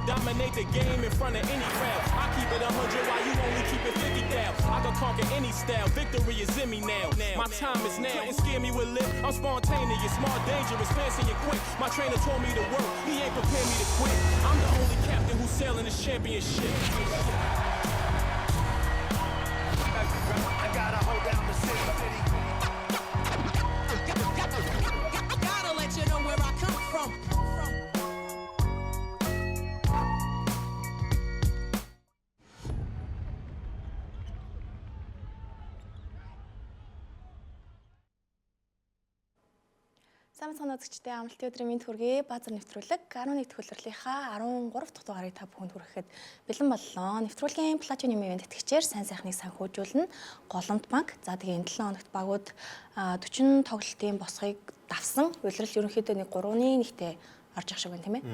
dominate the game in front of any crowd. I keep it 100 while you only keep it 50,000. I can conquer any style, victory is in me now. My time is now, couldn't scare me with lip. I'm spontaneous, smart, dangerous, fancy and quick. My trainer told me to work, he ain't prepared me to quit. I'm the only captain who's sailing this championship. I gotta hold down the city. Gotta let you know where I come from. Самцхан үзэгчдээ амралтын өдрийн мэнд хүргэе. Баазар нэвтрүүлэг 11 дэх хөлөрлийнхаа 13 дахь дугаарыг та бүхэнд хүрэхэд бэлэн боллоо. Нэвтрүүлгийн платинум ивент тэтгэгчээр сайн сайхныг санхүүжүүлнэ. Голомт банк. За тэгээ энэ 7 хоногт багууд 40 тоглолтын босгыг давсан. Улирал ерөнхийдөө нэг 3-1-тэй орж ах шиг байна тийм ээ.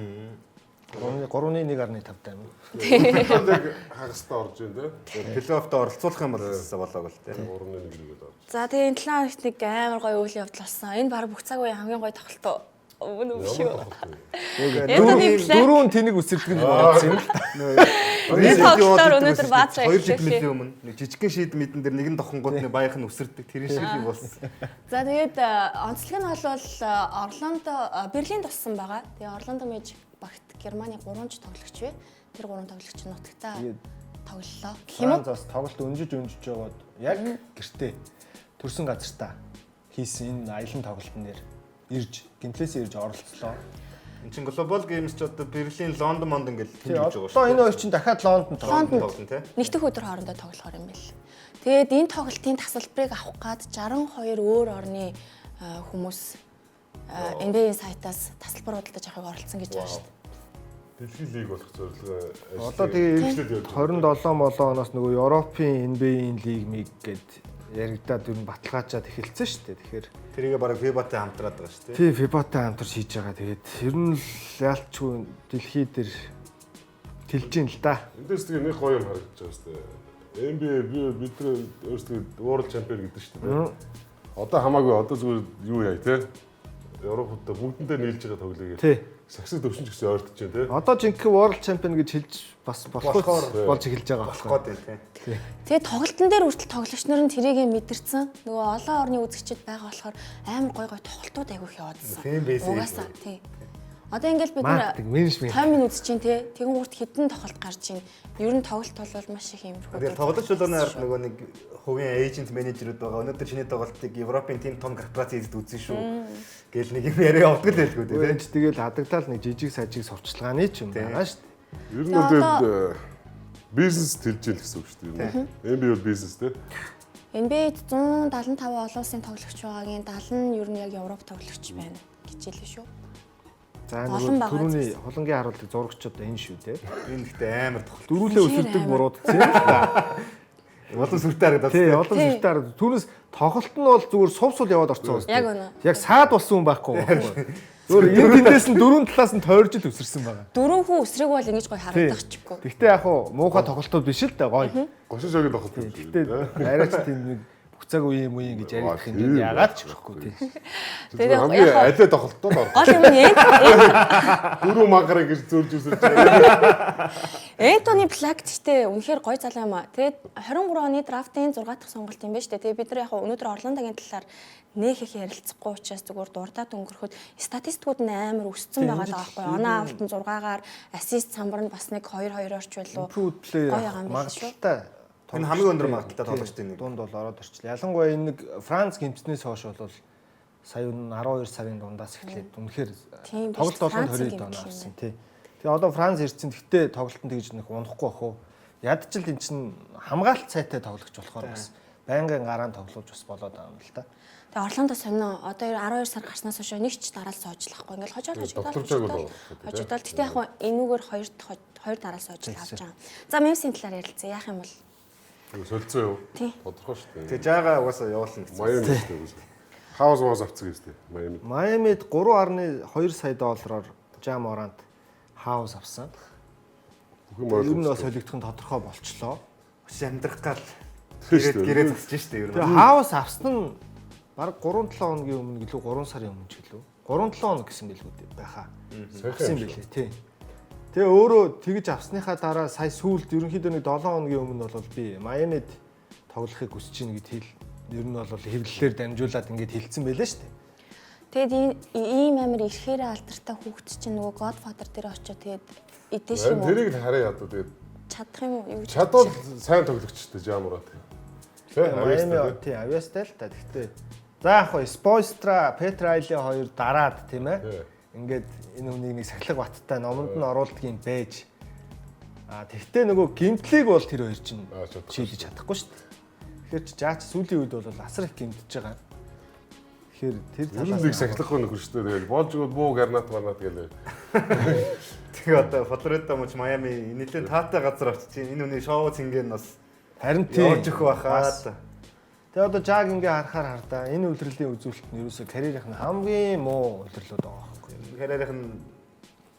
3-1.5 тайм. Тэгээд хагастай орж байна те. Плей-оффт оролцуулах юм бол болоог л те. 3-1 гээд байна. За тэгээ энэ 7 хоногт нэг амар гоё үйл явдал болсон. Энэ баг бүх цаг үеийн хамгийн гоё тоглолт өмнө шүү. Дөрөв тэнэг үсэрдэг нь болсон юм л. Энэ тоглолтоор өнөөдөр Баазар 2 жилийн өмнө нэг жижигхэн шийд мэдэн дээр нэгэн тохонгууд нэг баях нь үсэрдэг тэрэн шиг юм болсон. За тэгээд онцлог нь бол Орландо Берлинд туссан байгаа. Тэгээ Орландо Мэжик багт Германы 3 тоглогч вэ. Тэр 3 тоглогч нутагтаа тоглолоо. Францаас тоглолт өнжиж байгаад яг гэртээ төрсэн газартаа хийсэн энэ аялын тоглолтын дээр ирж гимплээсээ ирж оролцлоо. Энд чинь Global Games ч одоо Берлин, Лондон, Мондон гэж тэмдэглэж байгаа шүү. Одоо энэ хоёр чинь дахиад Лондонд тоглоно тий. Нэгдүгээр өдөр хоорондоо тоглохоор юм байл. Тэгээд энэ тоглолтын тасалбарыг авах гад 62 өөр орны хүмүүс NBA сайтаас тасалбар худалдаж авахыг оролцсон гэж байна шүү дээ. Дэлхийн лиг болох зорилгоо одоо тэгээ 27 молоо оноос нөгөө Европын NBA-ийн лиг миг гэд яригадаад ер нь баталгаажаад эхэлсэн шүү дээ. Тэгэхээр тэрийг бараг FIBA-тай хамтраад байгаа шүү дээ. Тий, FIBA-тай хамтарч хийж байгаа. Тэгээд ер нь яалтчгүй дэлхий дээр тэлж ийн л да. Эндээс тэгээ нэг гоё юм харагдаж байгаа шүү дээ. NBA бид нар өөрсдөө World Champion гэдэг шүү дээ. Одоо хамаагүй одоо зүгээр юу яа те. Европтой бүгдэндээ нийлж байгаа тоглоё гэх. Саксад өвчин ч гэсэн ойртож байна те. Одоо жинхэнэ World Champion гэж хэлж бас болохгүй болж эхэлж байгаа болохгүй тий. Тэгээд тоглолтын дээр хүртэл тоглогч нар нь тэрийг мэдэрсэн. Нөгөө олон орны үзэгчид байгаа болохоор амар гой тоглолтууд айгүйх яваадсан. Угаасаа тий. Одоо ингээл бид нар 5 минут үзэж чинь тий. Тэгэн гурт хідэн тоглолт гарч чинь. Ер нь тоглолт бол маш их юмрхүү. Тэгээд тоглолч болооноор нөгөө нэг хувийн эйжент менежерүүд байгаа. Өнөөдөр чиний тоглолтыг Европын тим том корпорац эзэд үзэн шүү. Гээл нэг юм яриа явдаг л байлгүй тий. Тэгэл хадагдаал нэг жижиг сажиг сурчлагын ч юм байгаа шүү дээ. Ер нь тэгээд бизнес тэлжэл гэсэн үг шүү дээ. NBA бол бизнес те. NBA-д 175 олон улсын тоглогч байгаагийн 70 нь ер нь яг Европ тоглогч байна гэж хэлээ шүү. За нөгөө түрүүний холонгийн харуулдаг зурагчид энэ шүү те. Энэ ихтэй амар тоглолт. Дөрүүлээ өсөрдөг буруудсан юм л да. Олон сүртэй харагдаад. Тий, олон сүртэй харагдаад. Түүнээс тоглолт нь бол зүгээр сувсул яваад орцсон байна. Яг үнэ. Яг саад болсон хүн байхгүй. Зүгээр энэ тэндээс нь дөрөв талаас нь тойрж л өсөрсөн байгаа. Дөрөв хүн өсрэг бол ингэж гоё харагдах чиггүй. Гэхдээ яг хуу муухай тоглолтууд биш л да гоё. Гошин шогийн тоглолт юм. Гэхдээ арайч тийм нэг буцааг үеийн гэж ярих юм яагаад ч байхгүй тий. Тэгээд хамгийн алей тоглолтод орох. Гол юм нь Дөрөв магарыг гэж зөөлж үсэрч байгаа. Энтони Плакчтэй үнэхээр гоё залуу юм аа. Тэгээд 23 оны драфтын 6 дахь сонголт юм байна шүү дээ. Тэгээд бид нар яг өнөөдөр Орландогийн талаар нэг их ярилцахгүй учраас зүгээр дурдаад өнгөрөхөд статистикууд нь амар өссөн байгаа байхгүй. Оноо авалтан 6-аар ассист самбар нь бас нэг 2-2-оор ч байлуу. Гоё юм байна шүү. Энэ хамгийн өндөр магадaltaй тоглогчтой нэг дунд бол ороод орчлаа. Ялангуяа энэ нэг Франц гимтснээс хойш бол сая 12 сарын дундаас эхлээд үнэхээр тоглолт болгонд 20 доноо авсан тий. Тэгээ одоо Франц ирсэн. Гэхдээ тоглолтод тэгж нэг унахгүй бах уу. Ядчил эн чин хамгаалалт сайтай тоглогч болохоор бас байнгын гараан тоглож бас болоод байгаа юм л та. Тэгээ Орландо сонино одоо 12 сар гарснаас хойш нэг ч дараалал соожлахгүй. Ингээл хожоод. Гэхдээ яг энүүгээр хоёр дараалал соожл авч байгаа. За Мемсийн талаар ярилцъя. Яах юм бол солилцоо юу? Тодорхой шүү дээ. Тэгээ жаага угаасаа явуулна гэсэн. Майами шүү дээ. Хаус авцсан гэсэн. Майамид 3.2 сая доллараар Жам Орант хаус авсан. Ер нь бас солигдох нь тодорхой болчлоо. Бас амьдрах гал гэрээ засаж штэ ер нь. Тэгээ хаус авсан нь бараг 3-7 хоногийн өмнө гэлөө 3 сарын өмнө ч гэлөө 3-7 хоног гэсэн билгүүд байхаа. Сайн билээ тий. Тэгээ өөрөө тэгж авсныхаа дараа сая сүүлд ерөнхийдөө нэг 7 хоногийн өмнө бол би Майамид тоглохыг хүсэж байна гэд ер нь бол хэвлэлээр дамжуулаад ингэж хэлсэн байлаа шүү дээ. Тэгээд ийм амир ирэхээр алдартай хүүхд чинь нөгөө Godfather дээр очиод тэгээд идэж юм уу? Тэрийг хараа ядуу тэгээд Чадах юм уу? чадвал сайн тоглогчтой Жамурат. Майами тий авьяастай л та. Гэхдээ за яг хоо Спойстра, Петрайли хоёр дараад тийм ээ. Ингээд энэ хүнийг нэг сахилга баттай номонд нь оруулдгийн байж. Тэгтээ нөгөө гимтлийг бол тэр хоёр чинь шийдэж чадахгүй шүү дээ. Тэгэхээр жаач сүүлийн үед бол асар их гимтэж байгаа. Тэгэхээр тэр талаас нь сахилгахгүй нөхөр шүү дээ. Тэгээд болж гол буу гарнат манат гэлээ. Тэгээ одоо Флорида мөч Майами нэлээд таатай газар очиж энэ хүний шоу цэнгээр нь бас харин тийм явж өгөх байхаа. Тэгээ одоо жаг ингээ харахаар хардаа энэ үйлрлийн үзүүлэлт нь ерөөсөө карьерийнх нь хамгийн муу үйлрлүүд байгаа байхгүй. Карьерийнх нь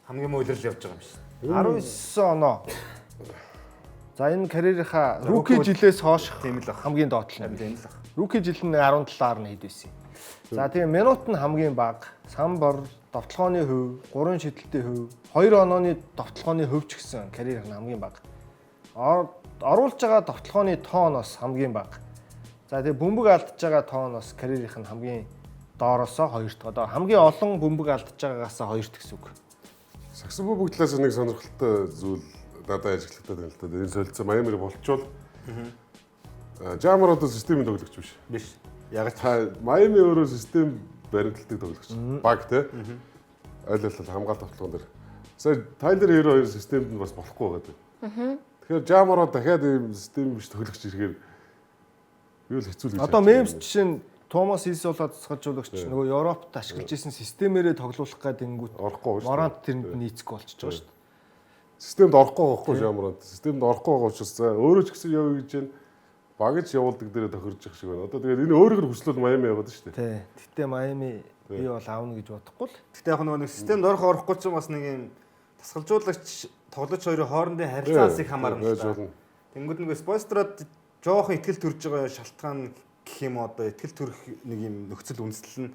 хамгийн муу үйлрэл явж байгаа юм шиг. 19 оноо. За энэ карьерийнхаа руки жилээс хойш тийм л хамгийн доотлол нь. Тийм л. Руки жил нь 17-аар нь хэд байсан юм. За тэгээ минут нь хамгийн бага, самбар, довтлогооны хөв, 3 шидэлтийн хөв, 2 онооны довтлогооны хөв ч гэсэн карьерийнх нь хамгийн бага. Оруулж байгаа довтлогооны тооноос хамгийн бага. За тэгээ бөмбөг алдж байгаа тооноос карьерийнх нь хамгийн доороосоо 2-т. Одоо хамгийн олон бөмбөг алдж байгаагаас 2-т гэсэн үг. Саксон бөмбөг талаас нэг сонирхолтой зүйл надад ажиглагтаад байна л да. Энэ солилцоо Майамиг болчвол Жамар одоо системийн тоглогч биш. Биш. Яг та Майами өөрөө систем баримталдаг тоглогч. Баг те. Аль хамгаалт тоглоом дээр. Сая Тайлер Хиро хоёр системд нь бас болохгүй байгаа. Тэгэхээр Жамароо дахиад ийм систем биш тоглогч ирэхээр юу л хэцүү л гэж. Одоо Мемс жишээ нь Томас Исолад засгалжуулагч нөгөө Европт ашиглаж исэн системээрээ тоглуулах гэдэг ингүүт орохгүй шүү. Морант тэрэнд нийцэх болчихж байгаа шүү дээ. Системд орохгүй байхгүй Жамароо. Системд орохгүй байгаа учраас өөрөө ч гэсэн явъя гэж байна. Багж явуулдаг дээрээ тохирж их шиг байна. Одоо тэгээд энэ өөрөөр хүслэл Майами яваад шүү дээ. Тий. Гэхдээ Майами би бол аавна гэж бодохгүй л. Гэхдээ яг нэг системд орохгүй ч бас нэг юм тасгалжуулагч тоглогч хоёрын хоорондын харилцаас их хамаарна л да. Тэнгүүд нэг Спойстрад жоохон ихтгэл төрж байгаа шалтгаан гэх юм одоо ихтгэл төрөх нэг юм нөхцөл үндэслэл нь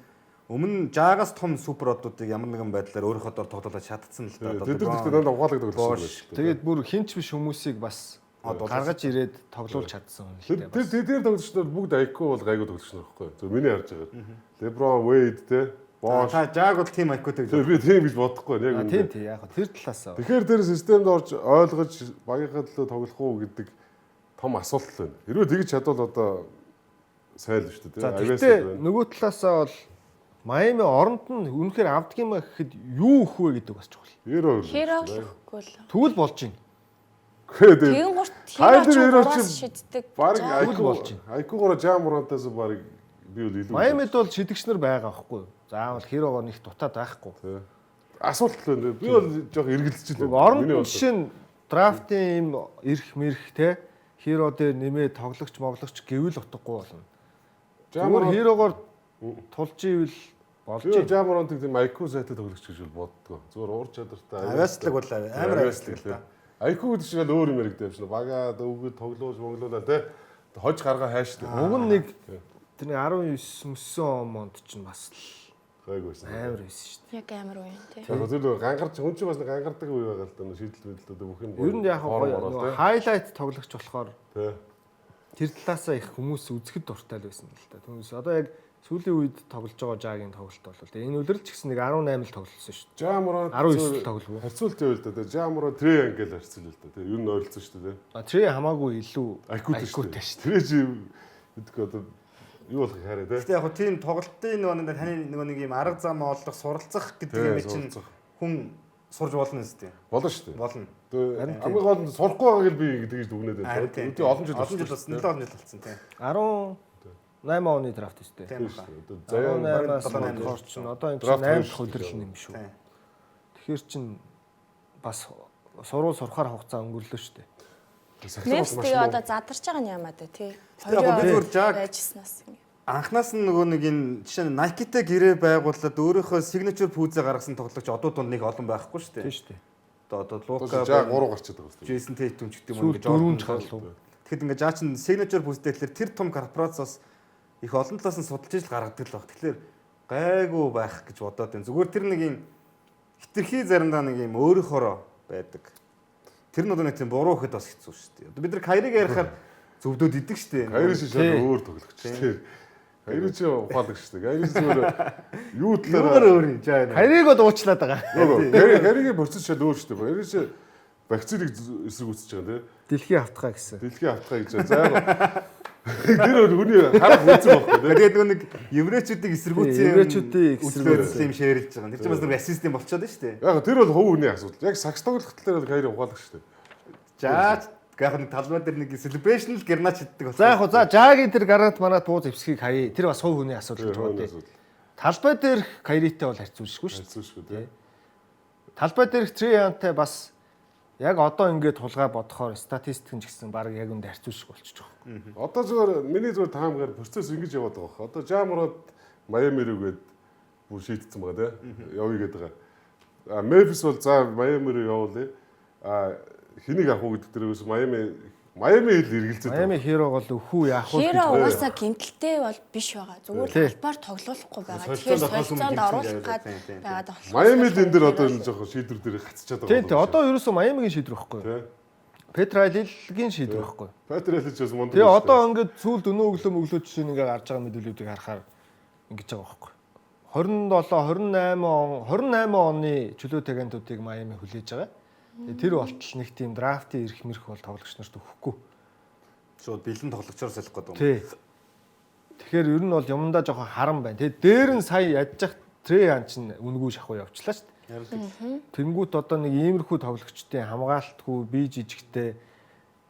өмнө жаагаас том суперодуудыг ямар нэгэн байдлаар өөрийнхөө дор тоглуулад шатцсан л да. Тэд нар дандаа ухаалагддаг болсон. Тэгээд бүр хинч биш хүмүүсийг бас гаргаж ирээд тоглуулж чадсан юм л дээ. Тэр тоглогчдод бүгд айку бол гайгүй тоглогч нар байхгүй. Зөв миний харж байгаа. Леброн, Вейд те. Бош. Та жаг бол тим айкутай гэж. Би тийм гэж бодохгүй яг. Тийм яг тэр талаас. Тэгэхээр тэр системд орж ойлгож багийнхаа төлөө тоглох уу гэдэг том асуулт байна. Хэрвээ тэгж чадвал одоо сайн л шүү дээ. Авьяастай. Нөгөө талаасаа бол Майами оронд нь үнэхээр авдаг юм гэхэд юу өгөх вэ гэдэг бас чухал. Хиро өгөхгүй л. Тэгвэл болж байна. Тэгэн гурт хиро шиддэг. Бараг айку болж байна. Айкугоор Жамурантаас бараг би бол илүү. Майамид бол шидэгчнэр байгаа байхгүй. Заавал хирогоор нэг дутаад байхгүй. Асуулт л байна. Би бол жоох эргэлзэж байна. Оронд жишээ нь драфтын юм ирэх мэрх те хиро дээр нэмээ тоглогч моглогч гэвэл утгагүй болно. Жамур хирогоор тулж ивэл болж байна. Жамурант тийм айку сайтай тоглогч гэж боддгоо. Зүгээр уур чадвартай. Авьяаслаг бол амар авьяаслаг л да. Айку гэдэг шиг л өөр юм яригдав шнэ. Багаад өвгөд тоглоож моглуулаа те. Хож гаргаа хайштай. Уг нь нэг тэрний 19 онд чинь бас л гайгүйсэн. Амар байсан шүү дээ. Яг амар уу тий. Тэгэхээр зөв гангарч хүн чинь бас гангардаг үе байгаа л да. Шийдэл мэдлүүд бүх юм. Ер нь яг хайлайт тоглогч болохоор тий. Тэр талаасаа их хүмүүс үзэхэд дуртай л байсан л да. Түүнээс одоо яг сүүлийн үед тоглож байгаа жаагийн тоглолт бол тэгээ энэ үлрэлч гэсэн нэг 18 л тоглолсон шүү дээ. Жамураа 19 тоглов. Харьцуулт явал да. Жамураа Трэ англ харьцуул л да. Тэгээ ер нь ойролцсон шүү дээ. Трэ хамаагүй илүү айкутай шүү дээ. Трэ чи гэдэг одоо юу болох хараа тий. Гэтэ яг хөө тийм тоглолтын нэг таны нэг юм арга зам олох суралцах гэдэг юм чинь хүн сурж болно үстэй. Болно шүү дээ. Болно. Хамгийн гол нь сурахгүй байгаа л би тэгж дүгнээд байна. Үгүй олон жил болсон тий. 18 оны драфт үстэй. Тийм байна. 18-аас чинь одоо энэ 8 дахь удирдал юм шүү. Тэгэхээр чин бас сурахаар хугацаа өнгөрлөө шүү дээ. Мемс тэгээ одоо задарч байгаа нь ямаа дээ тий. Хоёр жаг байжснаас юм. Анхнаас нь нөгөө нэг энэ жишээ нь Nike-тэй гэрээ байгуулад өөрийнхөө signature пүүзээ гаргасан тоглогч одоо дунд нэг олон байхгүй шүү дээ. Тийм шүү дээ. Одоо Лука жаа 3 гарчаад байгаа шүү дээ. Jason Tatum ч гэдэг юм ингээд дөрвөн чарлуу. Тэгэхэд ингээд жаа чин signature пүүзтэй тэгэхээр тэр том корпорациос их олон талаас нь судалж ижил гаргадаг л баг. Тэгэхээр гайгүй байх гэж бодоод байна. Зүгээр тэр нэг юм хитрхи заримдаа нэг юм өөрийнхөө байдаг. Тэр нь одоо нэг тийм буруу гэхэд бас хэцүү шүү дээ. Бид нар Кайриг ярихаар зөвдөөд идэг шүү дээ. Кайри шиг шал өөр тоглогч тийм. Кайри чи ухаалагч шүү дээ. Кайри зүгээр юу талаараа өөр юм жаа. Кайриг дуучлаад байгаа. Кайригийн процесс шал өөр шүү дээ. Кайри чи вакциныг эсрэг үүсэж байгаа тийм. Дэлхийн автгаа гэсэн. Дэлхийн автгаа гэж заа. Тэр хүний харах үүсэх байхгүй. Тэгээд нэг еврейчүүдийг эсэргүүцсэн эсэргүүцсэн юм шеэрлж байгаа. Тэр чинь бас нэг ассистент болчиход байна шүү дээ. Яг тэр бол хувь хүний асуудал. Яг сагс тоглох талаар бол Кайри ухаалагч шүү дээ. За яг нэг талбай дээр нэг celebration гернач хийдэг болсон. За яг за Жагийн тэр гарант манат бууз эвсхийг хаяа. Тэр бас хувь хүний асуудал гэж бодъё. Талбай дээр Кайритэй бол харьцуулшгүй шүү дээ. Харьцуулшгүй тийм. Талбай дээрх Триантай бас яг одоо ингээд тулгаа бодохоор статистик нь ч гэсэн баг яг үндэ харьцуулшгүй болчихж байгаа. Одоо зүгээр миний зүгээр таамгаар процесс ингэж яваад байгаа хөө. Одоо Жамрод Майами рүүгээд бүр шийдсэн байгаа тийм. Явъя гэдэг байгаа. А Мемфис бол за Майами руу явуулъя. А хэнийг авах уу гэдэг дээрээс Майами хэл эргэлзээд. Майами Хиро бол өхүү яах вэ? Хиро угаасаа гэмтэлтэй бол биш байгаа. Зүгээр талбаар тоглохгүй байгаа. Тэгэхээр солилцоонд оруулах гад байгаад байна. Майами л энэ дэр одоо энэ жоохон шийдвэр дээр хатчихад байгаа. Тийм одоо ерөөсөө Майамигийн шийдвэр байхгүй. Петралилгийн шийдвэр байхгүй. Петралил ч бас мундаг. Тэгээ одоо ингээд сүүлд өнөө өглөө жишээ нэгээр гарч байгаа мэдүүлүүдийг харахаар ингэж байгаа байхгүй. 28 оны чөлөө тагентуудыг Майами хүлээж байгаа. Тэр болтол нэг тийм драфтын ирэх мэрх бол тоглогч нарт өгөхгүй. Шууд бэлэн тоглогчоор солих гэдэг юм. Тий. Тэгэхээр ер нь бол юмдаа жоохон харан байна. Тэгээ дээр нь сая ядчих Триан чинь үнгүү шахуу явчлаа шүү дээ. Тэнгүүт одоо нэг иймэрхүү тоглогчдын хамгаалтгүй бие жижигтэй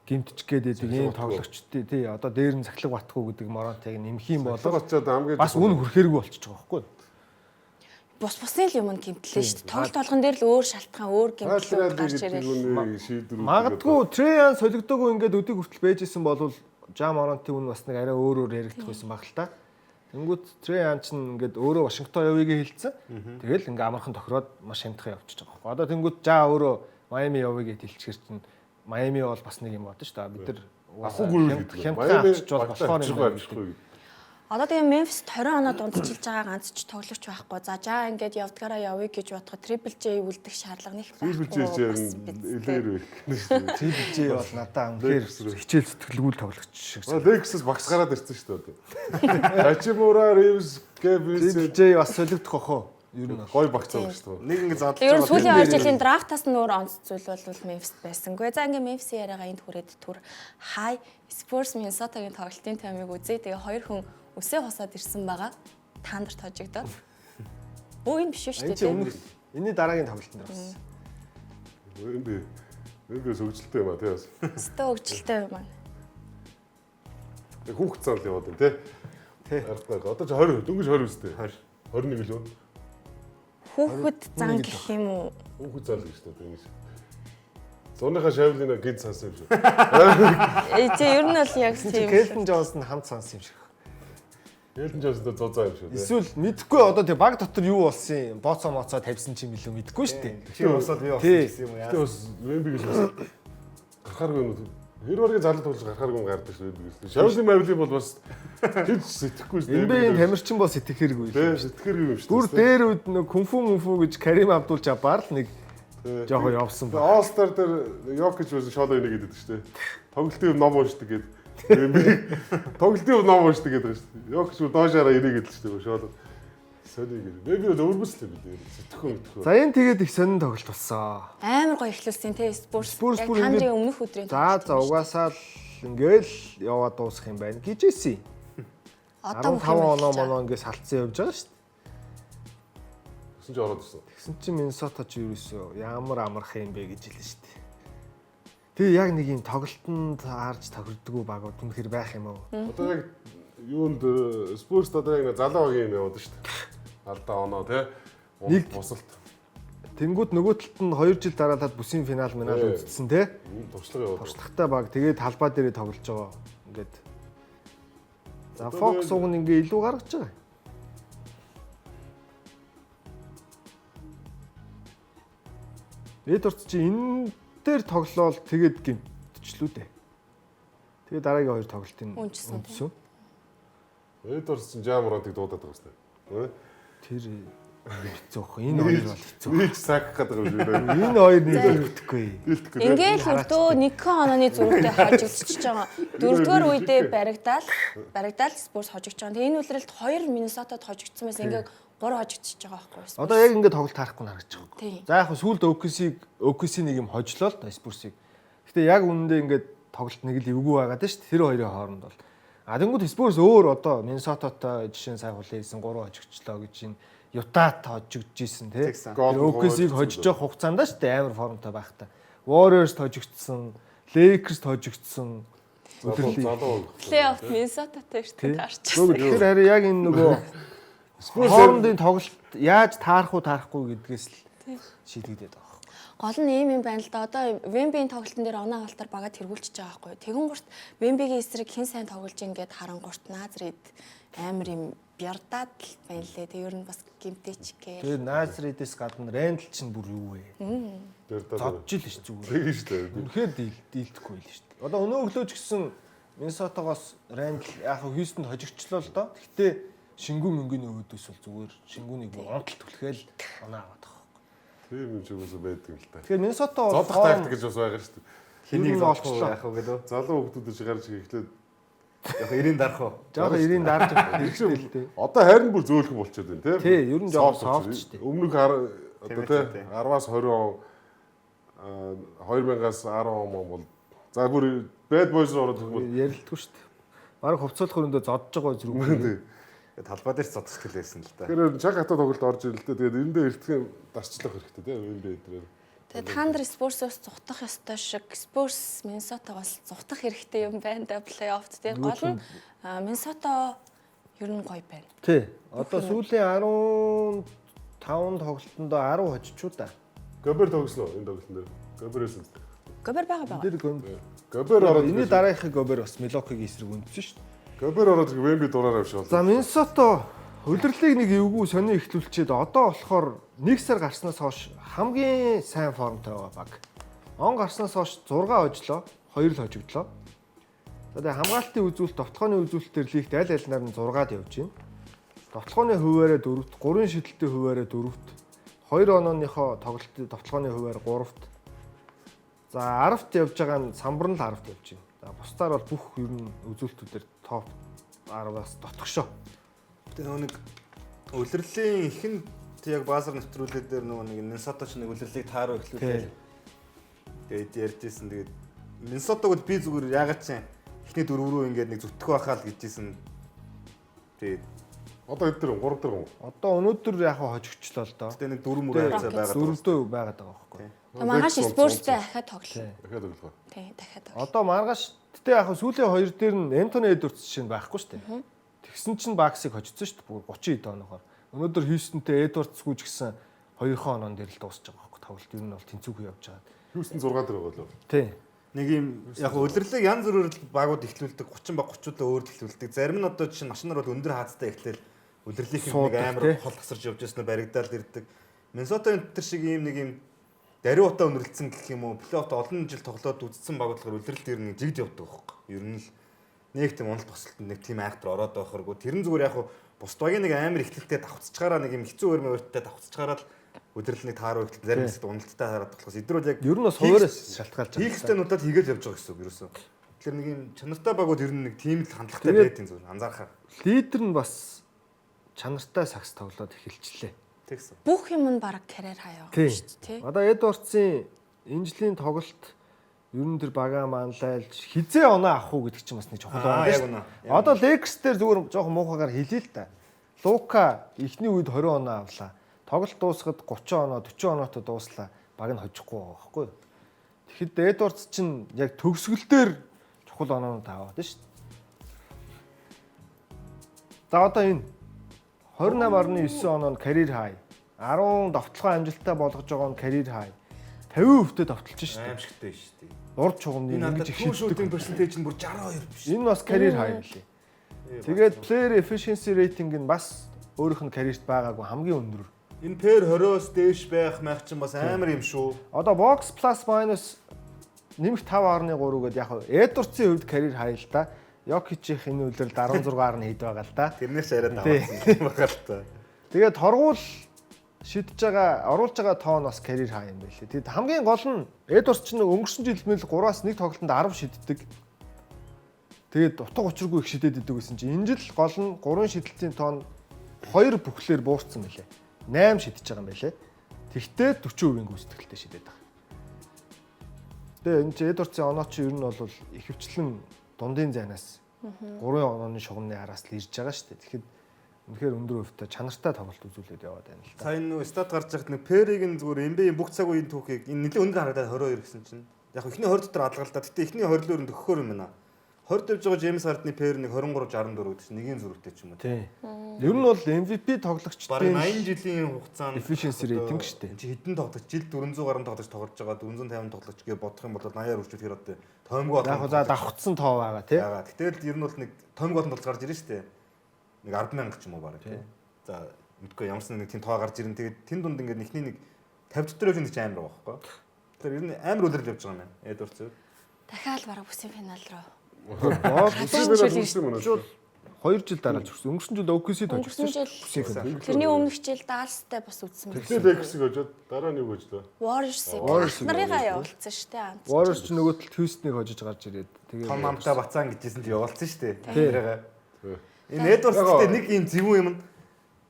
гимтчих гээд ийм тоглогчдын тий одоо дээр нь цахилга батхгүй гэдэг моронтыг нэмэх юм бол бас үн хүрхээргүй болчихж байгаа байхгүй. Бусын л юм гэмтлээ шүү дээ. Тоглолт болгон дээр л өөр шалтгаан, өөр гэмтэл гарч ирэл. Магадгүй Триан солигдоогүй ингээд өдийг хүртэл байж исэн бол Жам Оронтын үн бас нэг арай өөрөөр яригдах байсан баг л та. Тэнгүүд Триан ч ингээд өөрөө Вашингтон явъя гэж хэлсэн. Тэгэл ингээд амархан тохироод маш хямдхан явчихж байгаа. Одоо тэнгүүд Жа өөрөө Майами явъя гэж хэлчихэр чинь Майами бол бас нэг юм бодсон шүү дээ. Бид нар хямдхан авчиж болохоор юм байна. Одоо тэгээ Memphis 20 оноо дундчилж байгаа ганц ч тоглогч байхгүй. За жаа ингээд явдгаараа явъя гэж бодоход Triple J үлдэх шаардлага нэг байхгүй. Элээр вэ. Triple J бол надаа үнэхээр хичээл сэтгэлгүүл тоглогч шиг. Lexus багс гараад ирсэн шүү дээ. Hachimura, Reeves, Gabriel Triple J бас солигдох واخоо. Ер нь гой багц байгаа шүү дээ. Нэг ингэ задлж байгаа. Ер нь сүүлийн 2 жилийн драфтаас нь өөр онц зүйл бол Memphis байсангүй. За ингээ Memphis яриагаа энд хүрээд түр High Spurs Minnesota-гийн тоглолтын таймыг үзье. Тэгээ хоёр хүн өсөө хосоод ирсэн байгаа. Та нарт хожигдоод. Өө энэ биш шүү дээ. Энэний дараагийн тоглолтын дээр бас. Эндээс хөгжилтэй юм аа тий бас. Өстөө хөгжилтэй юм аа. Хүүхд цаал яваад байна тий. Тий. Одоо ч 20 дөнгөж 20 үстэй. 21 л үү? Хүүхэд зан гэх юм уу? Хүүхэд зан гэж дээ ингэж. Зуныхаа шавлына гид сансан юм шиг. Тий ер нь бол яг тийм. Келтон Джонсон хамт сансан юм шиг. Келтон Джонсонтой зузаа юм шиг. Эсвэл мэдхгүй одоо тэг баг дотор юу болсон юм? Боцоо моцоо тавьсан ч юм билүү мэдхгүй шүү дээ. Тэр усаад би болсон гэсэн юм яа. Тэгээ бас Вембиг бас гарахааргүй юм. Хэр баргийн зарлал болж гарахааргүй гардаг шүү дээ. Шавлын мавлын бол бас хэж сэтгэхгүй шүү дээ. NBA-ийн тамирчин бол сэтгэхэргүй. Тий, сэтгэхэргүй юм шүү дээ. Гүр дээр үед нэг кунфу гэж Карим Абдул Жаббар л нэг жоохон явсан ба. All-Star дээр Йокич байсан шоолоо инег гэдэг шүү дээ. Тоглолтын ном уушдаг гэдэг. Тоглолтын ном уушдаг гэдэг шүү дээ. Йокич доошаараа инег гэдэг шүү дээ шоолоо. Сони гэдэг. Би бол өрмөслөө билээ. Сэтгэхгүй. За энэ тэгээд их сонин тоглолт болсон. Амар гоё эхлүүлсэн тий Spurs. Яг Хандрын өмнөх өдрийн. За угаасаа л ингээл яваад дуусах юм байна гэжээсэй. Одоо 15 оноо ингээд салцсан явж байгаа шүү дээ. Тэгсэн чи ороод ирсэн. Тэгсэн чи Миннесота ч ерөөсөө ямар амарх юм бэ гэж хэлсэн шүү дээ. Тэгээ яг нэг юм тоглолтод харж тохирдгоо багууд үнэхэр байх юм уу? Одоо яг юунд Spurs одоо яг залуу юм яваад шүү дээ. Алдаа оноо тий. Нэг бусалт. Тэнгүүд нөгөө талд нь 2 жил дараалаад бүсийн финал үзсэн тий. Туршлага яваад. Туршлагатай баг. Тэгээд талбай дээрээ тоглож байгаа. Ингээд. За Fox уг нь ингээ илүү гаргаж байгаа. Эдвардс чи энэ дээр тоглоол тэгээд гимтчлүү дээ. Тэгээд дараагийн 2 тоглолтын үнжсэн. Эдвардс чи Жамрантыг дуудаад байгаа юм шүү дээ. Тэр Хэцүү хөө. Энэ хоёр бол хэцүү. Нийлж сагах гэдэг юм шиг. Энэ хоёр нийлж өгөхгүй. Ингээл хөрдөө 1 онооны зүрхтэй хожигдчихж байгаа. 4-р үедээ баригдаал Спurs хожигдж байгаа. Тэгээ энэ үлрэлт 2 Миннесотад хожигдсон байсан. Ингээд 3 хожигдчихж байгаа байхгүй юу? Одоо яг ингээд тоглолт харахгүй харагдаж байгаа. Тийм. За яг сүүлд OKC нэг юм хожлоо л Спурсыг. Гэтэ яг үнэндээ ингээд тоглолт нэг л эвгүй байгаад шүү дээ. Тэр хоёрын хооронд бол. Тэнгууд Спurs өөр одоо Миннесотатай жишээ нь сайн хулээсэн 3 хожигдчлоо гэж энэ Ютат хожигдчихсэн тий. OKC-г хожиж явах хугацаанд шүү дээ амар формтой байхтай. Warriors хожигдсон, Lakers хожигдсон. Плей-офф Миннесотатай шүү дээ таарчихсан. Тэгэхээр харин яг энэ нөгөө хоорондын тоглолт яаж таарах уу таарахгүй гэдгээс л шийдэгдээд байгаа. Гол нь ийм юм байна л да. Одоо Вембигийн тоглолтын дээр оноо галтаар багад тэргүүлчихэж байгаа байхгүй юу. Тэгэн гурт Вембигийн эсрэг хэн сайн тоглож ингээд харангуурт Назрид амар юм бярдаад л байна лээ. Тэг ер нь бас гимтэч гээ. Тэгээ Назридээс гадна Рэндл чинь бүр юу вэ? Зодж л ш зүгээр. Тийм шүү дээ. Үнэхээр дийлдэхгүй л ш. Одоо өнөө өглөөч гисэн Миннесотагоос Рэндл яг Хьюстонд хожигчлоо л доо. Гэхдээ шингүү мөнгөний өөдөөс бол зүгээр шингүүнийг онтол түлхээл оноо аваад байгаа. Тийм юм шиг үсэ байдаг л та. Тэгэхээр Миннесота бол зодох тактик гэж бас байгаа шүү дээ. Хэнийг олчлоо яах вэ гэдэг. Залуу хүмүүсд гарч эхлээд Яг 90 дарах уу? Жохоо 90 дарж хэрэгтэй л дээ. Одоо харин бүр зөөлхөн болчиход байна тийм. Тий, ер нь жоо софт шүү дээ. Өмнөх одоо тийм 10-аас 20 он 2000-аас 10 он бол за бүр bad boys руу ороод тэгвэл ярилдаггүй шүү дээ. Бараг хувцсуулах хөрөндөө зодж байгаа зүрх. Талбай дээр цодох хэлсэн л да. Тэгэхээр чаг хата тоглолт орж ирэл дээ. Тэгээд эндээ эртхэн дарчлах хэрэгтэй тийм юм бэ дээр. Тэгээд Тандер Спурсоос зутах ёстой шиг Спурс Миннесотагоос зутах хэрэгтэй юм байна да плей-оффт. Тэгээд гол нь Миннесота ер нь гоё байна. Тий. Одоо сүүлийн 15 тоглолтонд 10 хожичуу да. Гобер тогсноо энэ тоглолтын дээр. Гоберээс нь. Гобер байгаа. Гобер ороод энэ дараагийн Гобер бас Милокигийн эсрэг үндсэн шүү дээ. Гобер ороод Вемби дураараа авшаа. За Миннесота удирлыг нэг эвгүй сони ихлүүлчихэд одоо болохоор 1 сар гарснаас хойш хамгийн сайн формтой байгаа баг. Он гарснаас хойш 6 хожлоо, 2 л хожигдлоо. За тэгээ хамгаалтын үзүүлэлт, товтлооны үзүүлэлтээр лигт аль алинаар нь 6-ад явж байна. Товтлооны хуваараа 4-т, 3 шидэлтийн хуваараа 4-т, 2 онооныхоо тоглолтын товтлооны хуваар 3-т. За 10-т явж байгаа нь самбар нь л 10-т явж байна. За бусдаар бол бүх ер нь үзүүлэлтүүдээр топ 10-аас дотгошоо. Тэгээ нэг улирлын ихэнд яг баазар нэвтрүүлээд дээр нэг Миннесота ч нэг улирлыг тааруу эхлүүлээ. Тэгээд ярьжсэн. Тэгээд Миннесотаг бол би зүгээр ягаад ч эхний 4 рүү ингээд нэг зүтгэх байхаа л гэжсэн. Тэгээд одоо хэд дээр 3 дээр. Одоо өнөөдөр яг хожигчлоо л доо. Тэгээд нэг 4 мөрөө хацаа байгаа. 4-д байгаад байгаа байхгүй. Маргааш Спурстэй дахиад тоглоно. Дахиад тоглох. Тий, дахиад тоглоно. Одоо маргааш гэтээ яг сүүлийн 2 дээр нь Антони Эдвардс чинь байхгүй шүү дээ. Тэгсэн чинь Баксыг хожицсон шүү дээ. 30 хэд оногоор. Өнөөдөр Хьюстонтэй Эдвардсгүй ч гэсэн 2 оноо дээр л дуусч байгаа байхгүй. Тоглолт ер нь бол тэнцүүхэн явж байгаа. Хьюстон 6 дээр байгаа лөө. Тий. Нэг юм яг улирлыг янз бүрээр багууд эхлүүлдэг 30 баг 30-уудаа өөр эхлүүлдэг. Зарим нь одоо чинь машинаар бол өндөр хаацтай эхлээл улирлын нэг амар хол тасарч явж яснаа баригдаал ирдэг. Миннесота энэ шиг ийм нэг юм даруй утаа өнөрлөлтсөн гэх юм уу плей-оффт олон жил тоглоод үзсэн багуулгаар улирал дээр нэг жигд явдаг байхгүй. Ер нь л нэг тийм унал тосолтод нэг тийм айхтар ороод байхаргүй. Тэр нь зүгээр яг бусд багийн нэг амар ихтэлтэй давхцчгаараа нэг юм хэцүү өөр мөрттэй давхцчгаараа улирал нэг тааруу ихтэл зарим хэсэгт уналттай хараад болохоос эдрүүл яг ер нь бас хуваараас шалтгаалж байгаа. Хийхтэй нудаад хийгээл явж байгаа гэсэн үг ерөөсөө. Тэгэхээр нэг юм чанартай багууд ер нь нэг тийм л хандлагатай байдیں۔ Зүгээр анзаархаа. Лидер нь бас чанартай сакс тоглоод эхэлчихлээ. Тэгсэн. Бүх юм нь бараг карьер хаяа шүү дээ. Одоо Эдвардсын энэ жилийн тоглолт ер нь тэр багаа манлайлж хизээ оноо авах уу гэдэг чинь бас нэг чухал байна шүү дээ. Одоо Lakers дээр зүгээр жоохон муухагаар хэлээ л да. Лука эхний үед 20 оноо авлаа. Тоглолт дуусахад 30 оноо 40 оноотой дууслаа. Баг нь хожихгүй байгаа байхгүй юу? Тэгэхэд Эдвардс чинь яг төгсгөл дээр чухал оноонууд аваад шүү дээ. За одоо энэ 28.9 оноо нь career high. 10 довтлогоо амжилттай болгож байгаа нь career high. 50%-тэй довтолж шүү дээ. Аимшигтэй шүү дээ. Урд чугамны ингэж ихэлдэг персентэж нь бүр 62 биш. Энэ бас career high билээ. Тэгээд player efficiency rating нь бас өөрийнх нь career-т байгаагүй хамгийн өндөр. Энэ pair 20-оос дээш байх маяг чинь бас амар юм шүү. Одоо box plus minus нэмэх 5.3 гээд яг Эдвардсын хувьд career high л да. Йокичийн энэ үлрэл 16.хэд байгаа л да. Тэрнээс яриад авсан юм байна л та. Тэгээд торгуул шидэж байгаа оруулж байгаа тоон бас карьер хай юм байлээ. Тэгэд хамгийн гол нь Эдвардс ч нэг өнгөрсөн жил мэл 3-аас 1 тоглолтод 10 шиддэг. Тэгээд утга учиргүй их шидэд идэг гэсэн чинь энэ жил гол нь 3 шидэлтийн тоон 2 бүхлээр буурсан байлээ. 8 шидэж байгаа юм байлээ. Тэгтээ 40% гүйцэтгэлтэй шидэд байгаа. Тэгээ энэ чинь Эдвардсын оноо чи ер нь бол ихэвчлэн дундын зайнаас 3 онооны шугамны араас л ирж байгаа шүү дээ. Тэгэхэд үнэхээр өндөр хувьтай чанартай тоглолт үзүүлээд яваад байна л да. Сайн нөө стат гарч байхад нэг Периг нь зүгээр NBA-ийн бүх цаг үеийн түүхийг энэ нэлээд өндөр харагдаад 22 гэсэн чинь. Яг ихний 20 дотор алгалдаа. Гэтэ ихний 20-оор нь төгөхөр юм байна. 20 тавьж байгаа Джеймс Хардны Пер нэг 23-64 гэдэг чинь нэгийн зүрхтэй ч юм уу. Тийм. Ер нь бол MVP тоглогчдын бараг 80 жилийн хугацаанд efficiency rating шүү дээ. Чи хэдэн тоглогч жил 400 гаруй тоглогч тоглож байгаа 450 тоглогч гэж бодох юм бол 80-аар үржүүлэх хэрэг одоо тоймгоо яг за давхцсан тоо байгаа тий. Яагаад. Гэтэл ер нь бол нэг тоймгоо тоглож гарч ирнэ шүү дээ. Нэг 100000 ч юм уу бараг тий. За мэдгүй ямарсан нэг тийм тоо гарч ирнэ. Тэгээд тэн дунд ингээд ихний нэг 50 дотор явж нэг ч амар байгаа байхгүй. Тэгэхээр ер нь амар үлрэл явж байгаа юм байна. Эдвардс. Дахиад бараг бүсийн финал руу. Жил 2 жил дараалж өгсөн. Өнгөрсөн жил OKC-д очсон. Тэрний өмнөх жил Dallas-тай бас үзсэн байх. Тэгэхээр Lakers-ийг хожоод дараа нь юу гэж лээ? Warriors-ийг нарыгаа явуулсан шүү дээ. Warriors ч нөгөө талд Houston-ыг хожиж гарч ирээд тэгээд том амтаа бацаан гэжсэн л явуулсан шүү дээ. Тэргээ. Энэ Эдвардстэй нэг юм зөвүүн юм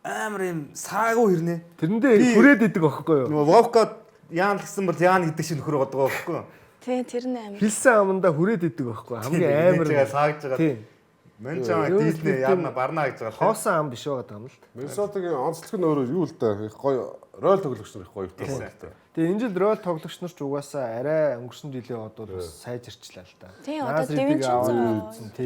амар юм саагүй хэрнээ. Тэрэндээ хүрээд идэг байхгүй юу? Нөгөө Вовка яан гэсэн бол яан гэдэг шиг нөхөр годгоо байхгүй юу? Тийм тэр нь амар. Хилсэн амандаа хүрээд идэг байхгүй юу? Хамгийн амар саагж байгаа. Тийм. Мэн чам дийлнэ яарна барна гэж байгаа. Хоосон ам биш байгаа юм л. Миннесотагийн онцлог нь өөрөө юу л да их гоё рол тоглогч нар их гоё тавтай. Тэгээ энэ жил рол тоглогч нар ч угаасаа арай өнгөрсөн жилийн одод сайжирчлаа л да. Тийм одоо Дэвинченцо,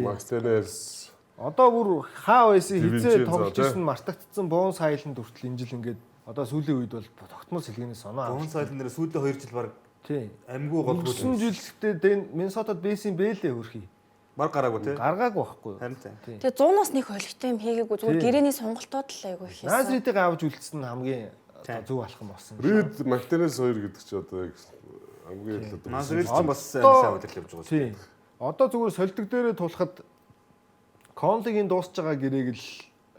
Макс Тенес одоо бүр хаа байсан хизээ тоглож ирсэн мартагдсан Боун Сайланд хүртэл энэ жил ингээд одоо сүүлийн үед бол тогтмол сэлгэнээс оноо. Боун Сайланд нэр сүүлийн 2 жил баг тийм амьгүй гол хөл. Өнгөрсөн жилдээ Миннесотад бэйсэн бэлээ хөрхий. Баг гараагүй тий. Гаргаагүй байхгүй. Харин тий. Тэгээ 100-аас нэг хөлөгтэй юм хийгээгүй зүгээр гэрээний сонголтууд л айгүй хийсэн. Назритыг авч үлдсэн нь хамгийн зөв алхам болсон. Рид Мактенес 2 гэдэг чи одоо хамгийн л одоо Назрит ч бас сайн удирдал явж байгаа. Тийм. Одоо зүгээр солидог дээрээ тулахад Конлигийн дуусж байгаа гэрээг л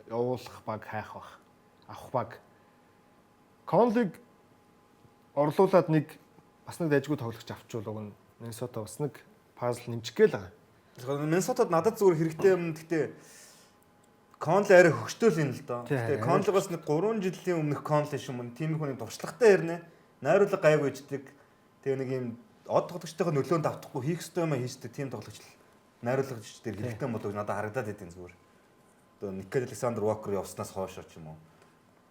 явуулах баг хайх бах. Авах баг. Конлиг орлуулад нэг бас нэг дайггүй тоглогч авчвал уг нь Миннесота бас нэг пазл нэмчих гээл байгаа. Миннесотад надад зүгээр хэрэгтэй юм. Гэхдээ Конли арай хөгшtöөл юм л доо. Гэхдээ Конлигоос нэг 3 жилийн өмнөх Конли шиг юм. Тим хүний туршлагатай ярнэ. Найруулга гайгүй ичдэг. Тэгээ нэг юм од тоглогчтойгоо нөлөөнд автахгүй хийх ёстой юм хийждэг тим тоглогч л найруулгач дээр хэрэгтэй болов надад харагдаад байдیں۔ Зүгээр. Одоо Никол Александр Вокер явснаас хойш ч юм уу.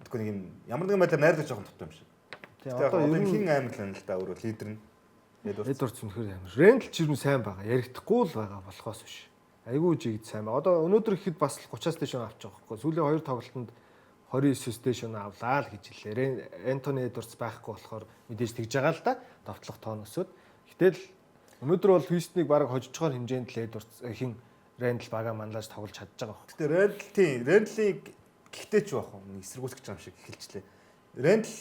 Тэгэхгүй нэг юм ямар нэгэн байдлаар найруулж байгаа том юм шиг. Тэгээ одоо энэ хин аймаг л л да өөрөө лидер нь. Эдвардс үнэхээр амар. Рендл ч юм сайн байгаа. Ярихдахгүй л байгаа болохоос биш. Айгүй жигд сайн байгаа. Одоо өнөөдөр ихэд бас 30-аас дээш авч байгаа байхгүй. Сүүлийн 2 тоглолтод 29 стэйшн авлаа л гэж хэллээ. Антони Эдвардс байхгүй болохоор мэдээж тэгж байгаа л да. Довтлох тоон өсөд. Гэтэл өнөөдөр бол Хьюстоныг бараг хожиж байгаа хэмжээнд л Эдвардс хин Рендл бага манлаж тоглож чадж байгаа байхгүй. Гэтэ Рендл тийм Рендлийг гэхдээ ч байх юм эсэргүүцэх юм шиг хэлжлээ. Рендл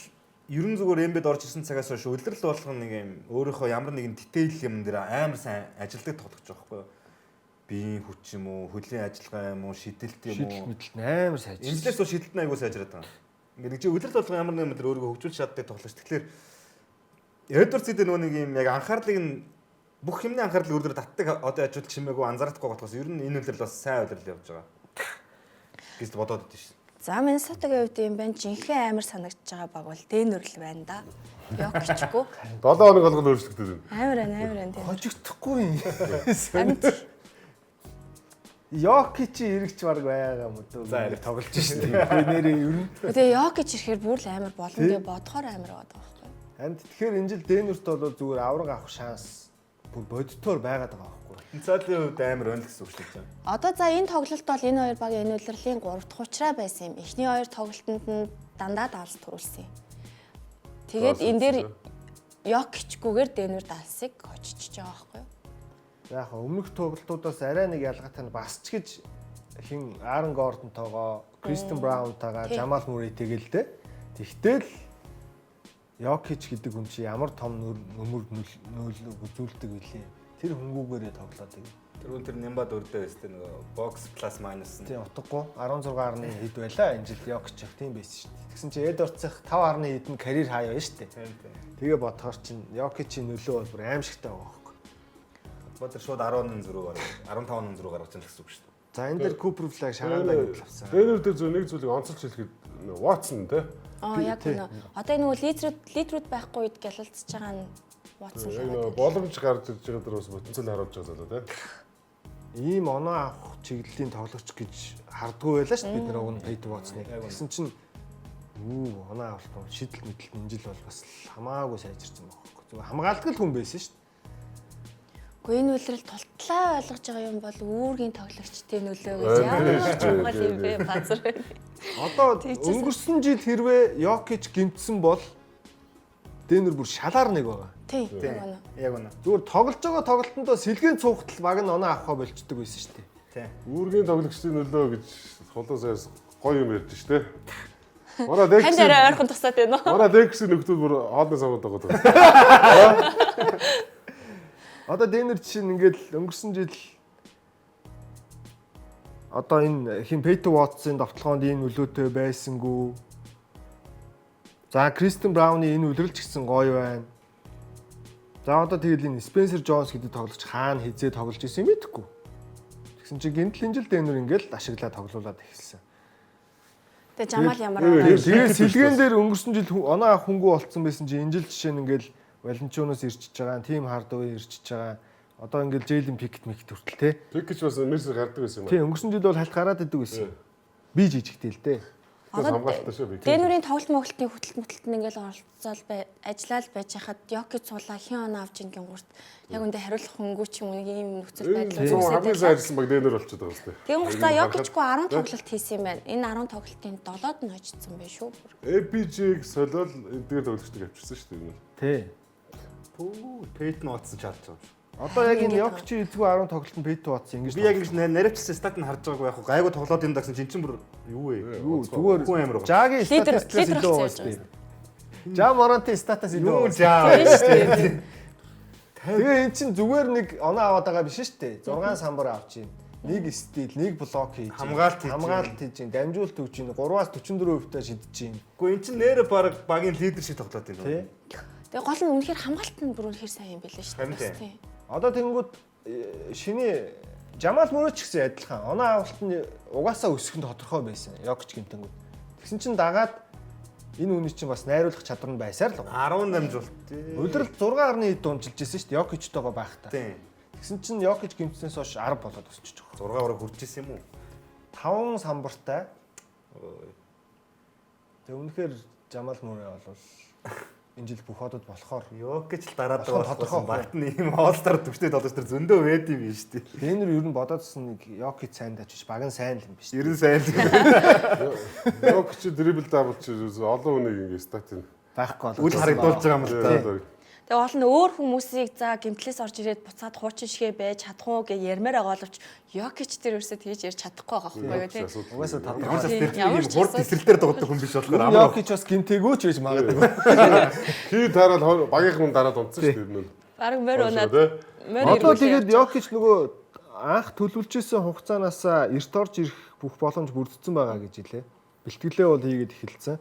ерөн зүгээр эмбэд орж ирсэн цагаас хойш үлрэл болгох нэг юм өөрийнхөө ямар нэгэн дитэйл юм дээр амар сайн ажилдаг тоглож байгаа байхгүй юу? Биеийн хүч юм уу, хөдлийн ажиллагаа юм уу, шидэлт юм уу? Шидэлт амар сайжирсан. Эмнэлээс бол шидэлт нь аягүй сайжраад байгаа. Ингээд нэг чи үлрэл болгох ямар нэгэн дээр өөрийгөө хөгжүүлж чаддаг тоглож. Тэгэхээр Эдвардс дээр нөгөө нэг юм яг анхаарлыг нь бүх юмны анхаарлыг өөрөөр татдаг одоо ажил чимээгүй анзаардахгүй болохоос ер нь энэ үлрэл бас сайн үлрэл явж байгаа. гэж бодоод байдсан шин. За Миннесотагийн хувьд юм байна. Жинхэнэ амар санагдаж байгаа баг бол Дэнүрл байна да. Йокичгүй. 7 хоног болгоно өөрчлөгдөж байна. Амар байна. Хожигдохгүй юм. Йокич эргэж баг байгаа юм уу? За яриг тоглож шин. Би нэрээ ер нь. Тэгээ Йокич ирэхээр бүр л амар болно гэж бодохоор амар байгаа байхгүй. Харин тэгэхээр энэ жил Дэнүрт бол зүгээр авраг авах шанс бүр бодитоор байгаад байгаа байхгүй. Цаалын хувьд амар байна гэсэн үг шүү дээ. Одоо за энэ тоглолт бол энэ хоёр багийн энэ үлрэлийн 3 дахь учраа байсан юм. Эхний хоёр тоглолтод нь дандаа даалс төрүүлсэн юм. Тэгээд энэ дээр Йокичгүйгээр Дэнүр даалсыг хоччихж байгаа байхгүй юу? Яг өмнөх тоглолтуудаас арай нэг ялгаатай нь бас ч гэж хин Аарон Гордонтойгоо, Кристен Браунтайгаа, Жамал Муррейтэйгээ л дээ. Тэгтэл Йокич гэдэг хүн чи ямар том нөмөр нөл үзүүлдэг вүлээ. Тэр хөнгүүгээрээ тоглоод байгаа. Тэр Нямба дөрөвдөө өстэй нөгөө бокс плюс майнус. Тийм утгагүй 16.1 хэд байлаа энэ жил Йокич тийм байсан шүү дээ. Тэгсэн чинь Эдвардсах 5.1 хэд нь карьер хай байна шүү дээ. Тэгээ бодохоор чинь Йокичийн нөлөө бол бүр аимшигтай байгаа байхгүй. Баатар шууд 10 зураг гаргаж 15 зураг гаргаж байгаа гэсэн үг шүү дээ. За энэ дээр Cooper Flag шагаандаа гэдэл авсан. Дээр зөв нэг зүйлийг онцолж хэлэхэд Watson те. Яг үнэ. Одоо нөгөө литрүүд байхгүй үед гялалцж байгаа нь Watson Яг нэг боломж гарч ирж байгаа дэр бас потенциал харуулж байгаа залуу те. Ийм оноо авах чиглэлийн тоглогч гэж хардггүй байлаа шүү дээ бид нар уг нь Peyton Watson-ыг. Тэгсэн чинь оноо авалт бол шидэл мэдлэлт энэ жил бол бас хамаагүй сайжирсан байгаа байхгүй. Зүгээр хамгаалдаг хүн байсан шүү дээ. Гэхдээ энэ үйлрэл тултлаа ойлгож байгаа юм бол үүргийн тоглогчдын нөлөө гэж ямар чухал юм бэ базар. Одоо өнгөрсөн жил хэрвээ Йокич гимтсэн бол Дэнер бүр шалаар нэг байгаа. Тийм. Яг үнэ. Зүгээр тоглож байгаа тоглолтондоо сэлгийн цугтал баг нь оноо авахаа болчдөг байсан шүү дээ. Тийм. Үүргийн тоглогчдын нөлөө гэж хулуусаас гоё юм ярьж штэ. Манай Лекс. Танд арай ойрхон тусаад байна уу? Манай Лексийн нөхдөл бүр хоолны самууд байгаа. Одоо Дэнер чинь ингээд өнгөрсөн жил одоо энэ хин Peyton Watson довтлогоонд энэ нөлөөтэй байсангүй. За Кристен Брауны энэ үлрэлч гисэн гоё байна. За одоо тэгэл энэ Spencer Jones гэдэг тоглогч хаана хизээ тоглож исэн юм мэдэхгүй. Тэгсэн чинь гинтл энэ жил Дэнер ингээд ашиглаад тоглуулад эхэлсэн. Тэгээ Жамал ямар Тэгээ сэлгэн дээр өнгөрсөн жил оноо авах хөнгүү болцсон байсан чинь энэ жил жишээ нь ингээд Валентиноос ирчиж байгаа, тим Хардавей ирчиж байгаа. Одоо ингээд Jalen Pickett хүртэл те. Pickett бас Мерсер гардаг байсан юм аа. Тийм өнгөрсөн жил бол халт гараад идэг байсан. Би жижигтэй л те. Хамгаалалтаа шүү би. Дэнүрийн тоглолт моголтын хөтөлбөрт ингээл оролцоол ажиллаад байж хахад Йокич суулаа хин оноо авч ин гингурт яг үндэ хариулах хөнгүү ч юм уу ийм нөхцөл байдал үүсээд хамгийн сайжирсан баг Дэнүр болчиход байгаа юм. Тийм гуртаа Йокичгүй 10 тоглолт хийсэн юм байна. Энэ 10 тоглолтын 7-д нь очсон байх шүү. APG-г солиол эдгээр тоглогчдыг авчирсан шүү дээ. Тий. Peyton Watson чалж байгаа. Одоо яг энэ Йокичийн эзгүй 10 тоглолтод Peyton Watson ингэж би яг ингэж наривчсан стат нь харж байгаагүй яг гайгүй тоглоод юм дагсан чинь бүр юу вэ? Зүгээр хүн амир. Жагийн статистикээс илүү байна. Жа Моронтын статаас илүү. Тэгээ эн чинь зүгээр нэг оноо аваад байгаа биш шүү дээ. 6 самбар авчих. Нэг стил, нэг блок хийж, хамгаалт хийж, дамжуулт өгч, 3-аас 44% та шидэж чинь. Гэхдээ эн чинь нэр баг багийн лидер шиг тоглоод байна. Тэгээ гол нь үнэхээр хамгаалт нь бүр үнэхээр сайн юм байлаа шүү дээ. Одоо тэнгууд шиний Жамал Мөрөөч гэсэн адилхан оноо авалт нь угаасаа өсөх нь тодорхой байсан. Йокич гэмтэнгүүд. Тэгсэн чинь дагаад энэ үний чинь бас найруулах чадвар нь байсаар л 18 жуулт. Өдрөлд 6.1 дунжилж ирсэн шүү дээ. Йокичтойгоо байхдаа. Тийм. Тэгсэн чинь Йокич гэмтснээс хойш 10 болоод өсчихөж байгаа. 6 хүрэж ирсэн юм уу? 5 самбартай. Тэг үнэхээр Жамал Мөрөө бол энэ жил бүх одод болохоор Йокич л дараад байгаа багт нь ийм All-Star төвчтэй тоглож тэр зөндөө байд юм биш үү? Дэнер ер нь бодоодсэн нэг Йокич сайн даач биш баг нь сайн л юм биш. 90 сайн л. Йокич дрибл даблч олон хүнийг ингэ стат юм. Байхгүй бол үл харагдуулж байгаа юм л та. Тэгээ гол нь өөр хүмүүсийг за гимтлээс орж ирээд буцаад хуучин шигээ байж чадах уу гэж ярмаар байгаа боловч Йокич тэр ерөөсөө тэгж ярьж чадахгүй байгаа байхгүй юу тийм. Угаасаа тодорхой. Ямар ч хурд тесрэлтээр дууддаг хүн биш болохоор амар. Йокич бас гимтээгөө ч байж магадгүй. Хий тараад багийнхан дараад унтсан шүү дээ. Бараг мөр унаад. Одоо тэгээд Йокич нөгөө анх төлөвлөжсэн хугацаанаас эрт орж ирэх бүх боломж бүрдсэн байгаа гэж хэлээ. Бэлтгэлээ бол хийгээд эхэлсэн.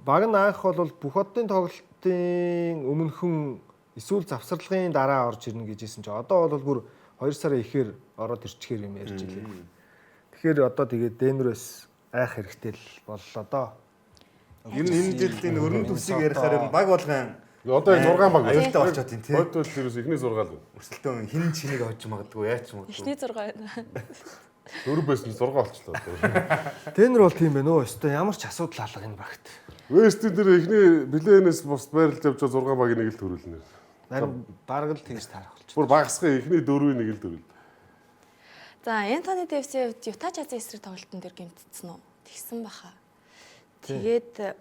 Баг нь анх бол бүх оддын тоглолтын өмнөхөн эсвэл завсарлагын дараа орж ирнэ гэжсэн чинь одоо бол бүр 2 сарын ихээр ороод ирчихээр юм ярьж илээ. Тэгэхээр одоо тэгээд Дэнерээс айх хэрэгтэй л боллоо доо. Энэ жилийн өрнө төсийг ярихаар баг болгон одоо 6 баг аюултай болчиход тийм тийм. Хойд бол ерөөс ихний 6 л. Өрсөлдөөн хин чинийг авч магадгүй яач магадгүй. Эхний 6 байна. 4 байсан 6 болчлоо. Дэнер бол тийм байна өө. Өстой ямар ч асуудал алга энэ багт. Вестийн дээр ихний плейнээс бус байрлаж авч 6 багийн нэг л төрүүлнэ. Харин бараг л тэгж таарах болчих. Бүр багасгын ихний 4-ийн нэг л төрүүл. За Энтони Дэвисийн хувьд Юта Жазын эсрэг тоглолтын дээр гэмтсэн үү? Тэгсэн баха. Тэгээд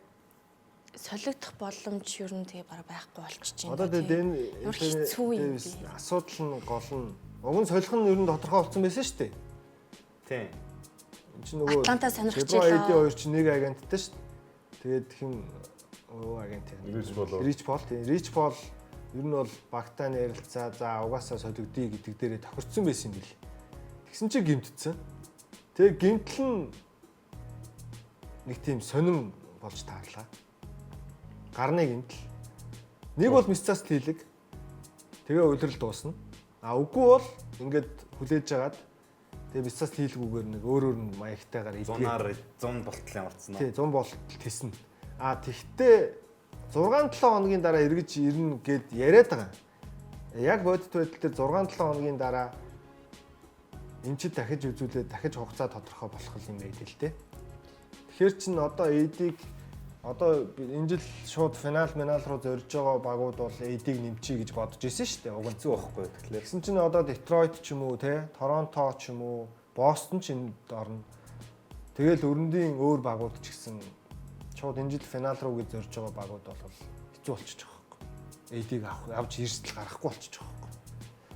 солигдох боломж ер нь тэгээ бараг байхгүй болчихж байна. Одоо тэгээд хэцүү юм би. Асуудал нь гол нь уг нь солих нь ер нь тодорхой болсон байсан шүү дээ. Тийм. Энд чинь нөгөө Атланта сонирхчихлоо. ID2 чинь нэг агенттай шүү дээ. Тэгээд хин агент Рич бол. Рич Пол Ер нь бол багтаа ярилцаа за угаасаа солигдъё гэдэг дээрээ тохирцсон байсан юм бил. Тэгсэн чинь гимтцсэн. Тэгээ гимтэл нь нэг тийм сонирн болж таарлаа. Гарны гимтэл. Нэг бол мисцаас хийлэг. Тэгээ улирал дуусна. А үгүй бол ингээд хүлээж агаад тэгээ мисцаас хийлгүүгээр нэг өөр нь маягтайгаар зунаар 100 болтол ямарцсан. Тий 100 болтол теснэ. А тэгтээ 6-7 хоногийн дараа эргэж ирнэ гэд яриад байгаа. Яг бодит байдал дээр 6-7 хоногийн дараа эн чинь дахиж үзүүлээд дахиж хугацаа тодорхой болох юм байдаг л дээ. Тэгэхээр чин одоо эдийг одоо энэ жил шууд финал руу зорж байгаа багууд бол эдийг нэмчий гэж бодож исэн шүү дээ. Уг нь Зүг байхгүй. Тэгэхээр тэгсэн чинь одоо Детройт ч юм уу те Торонто ч юм уу Бостон ч энд орно. Тэгэл өрөндийн өөр багууд ч гэсэн шууд энэ жил финал руу гэж зорж байгаа багууд бол хэцүү болчихж байгаа байхгүй. Эдийг авч эрсдэл гарахгүй болчихж байгаа байхгүй.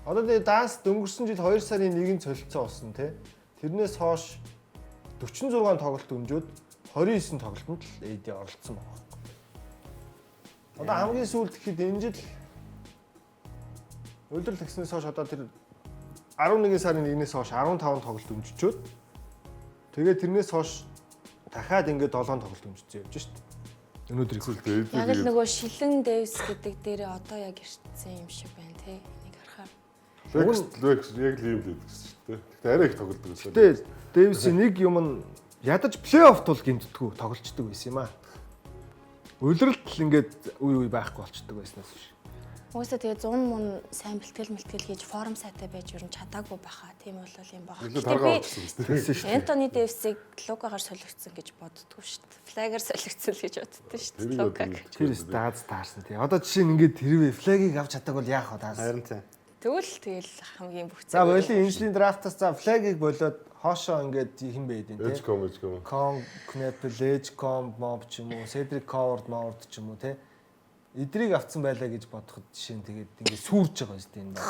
Одоо тэгээ данс дөнгөрсөн жил 2 сарын 1-нд солилцсон болсон те. Тэрнээс хойш 46 тоглолт өмжөөд 29 тоглолтод л эд оролцсон байгаа байхгүй. Одоо хамгийн сүүлд гэхэд энэ жил улирал тэгснээс хойш одоо тэр 11 сарын 1-ээс хойш 15 тоглолт өмжчөөд тэгээд тэрнээс хойш дахиад ингээд 7 тоглолт өмжсөн явж шүү дээ. Өнөөдөр их. Яг л нөгөө шилэн Дэвис гэдэг дээрээ одоо яг ирсэн юм шиг байна тий. Энийг харахаар. Лекс яг л юм л гэдэг шүү дээ. Гэхдээ арай их тоглодог байсан. Тэгээд Дэвисийн нэг юм нь ядаж плей-оффт бол гимтдэггүй тоглолцдог байсан юм аа. Улиралд л ингээд үе байхгүй болчдөг байснаас биш. Уусаа тэгээ 100 мөн сайн бэлтгэл хийж форум сайтай байж ер нь чадаагүй байхаа. Тийм бол юм байна. Антони Дэвисийг Лукагаар солигдсон гэж боддгоо шүү дээ. Флагаар солигдсон л гэж боддоо шүү дээ. Лукаг. Тэр стааз таарсан тий. Одоо жишээ нь ингээд тэрвээ флагийг авч чадаагүй бол яах вэ таас. харин тийм. Тэгэл хамгийн бүх За боли энэ жилийн драфтаас за флагийг болоод хоошоо ингээд хэн байдیں۔ тий. Эжком. Кон, Кнепл, Эжком, Моб ч юм уу, Седрик Ковард, Морд ч юм уу тий. Эдрийг авцсан байлаа гэж бодоход жишээ нь тэгээд ингээд сүрж байгаа юм тийм байна.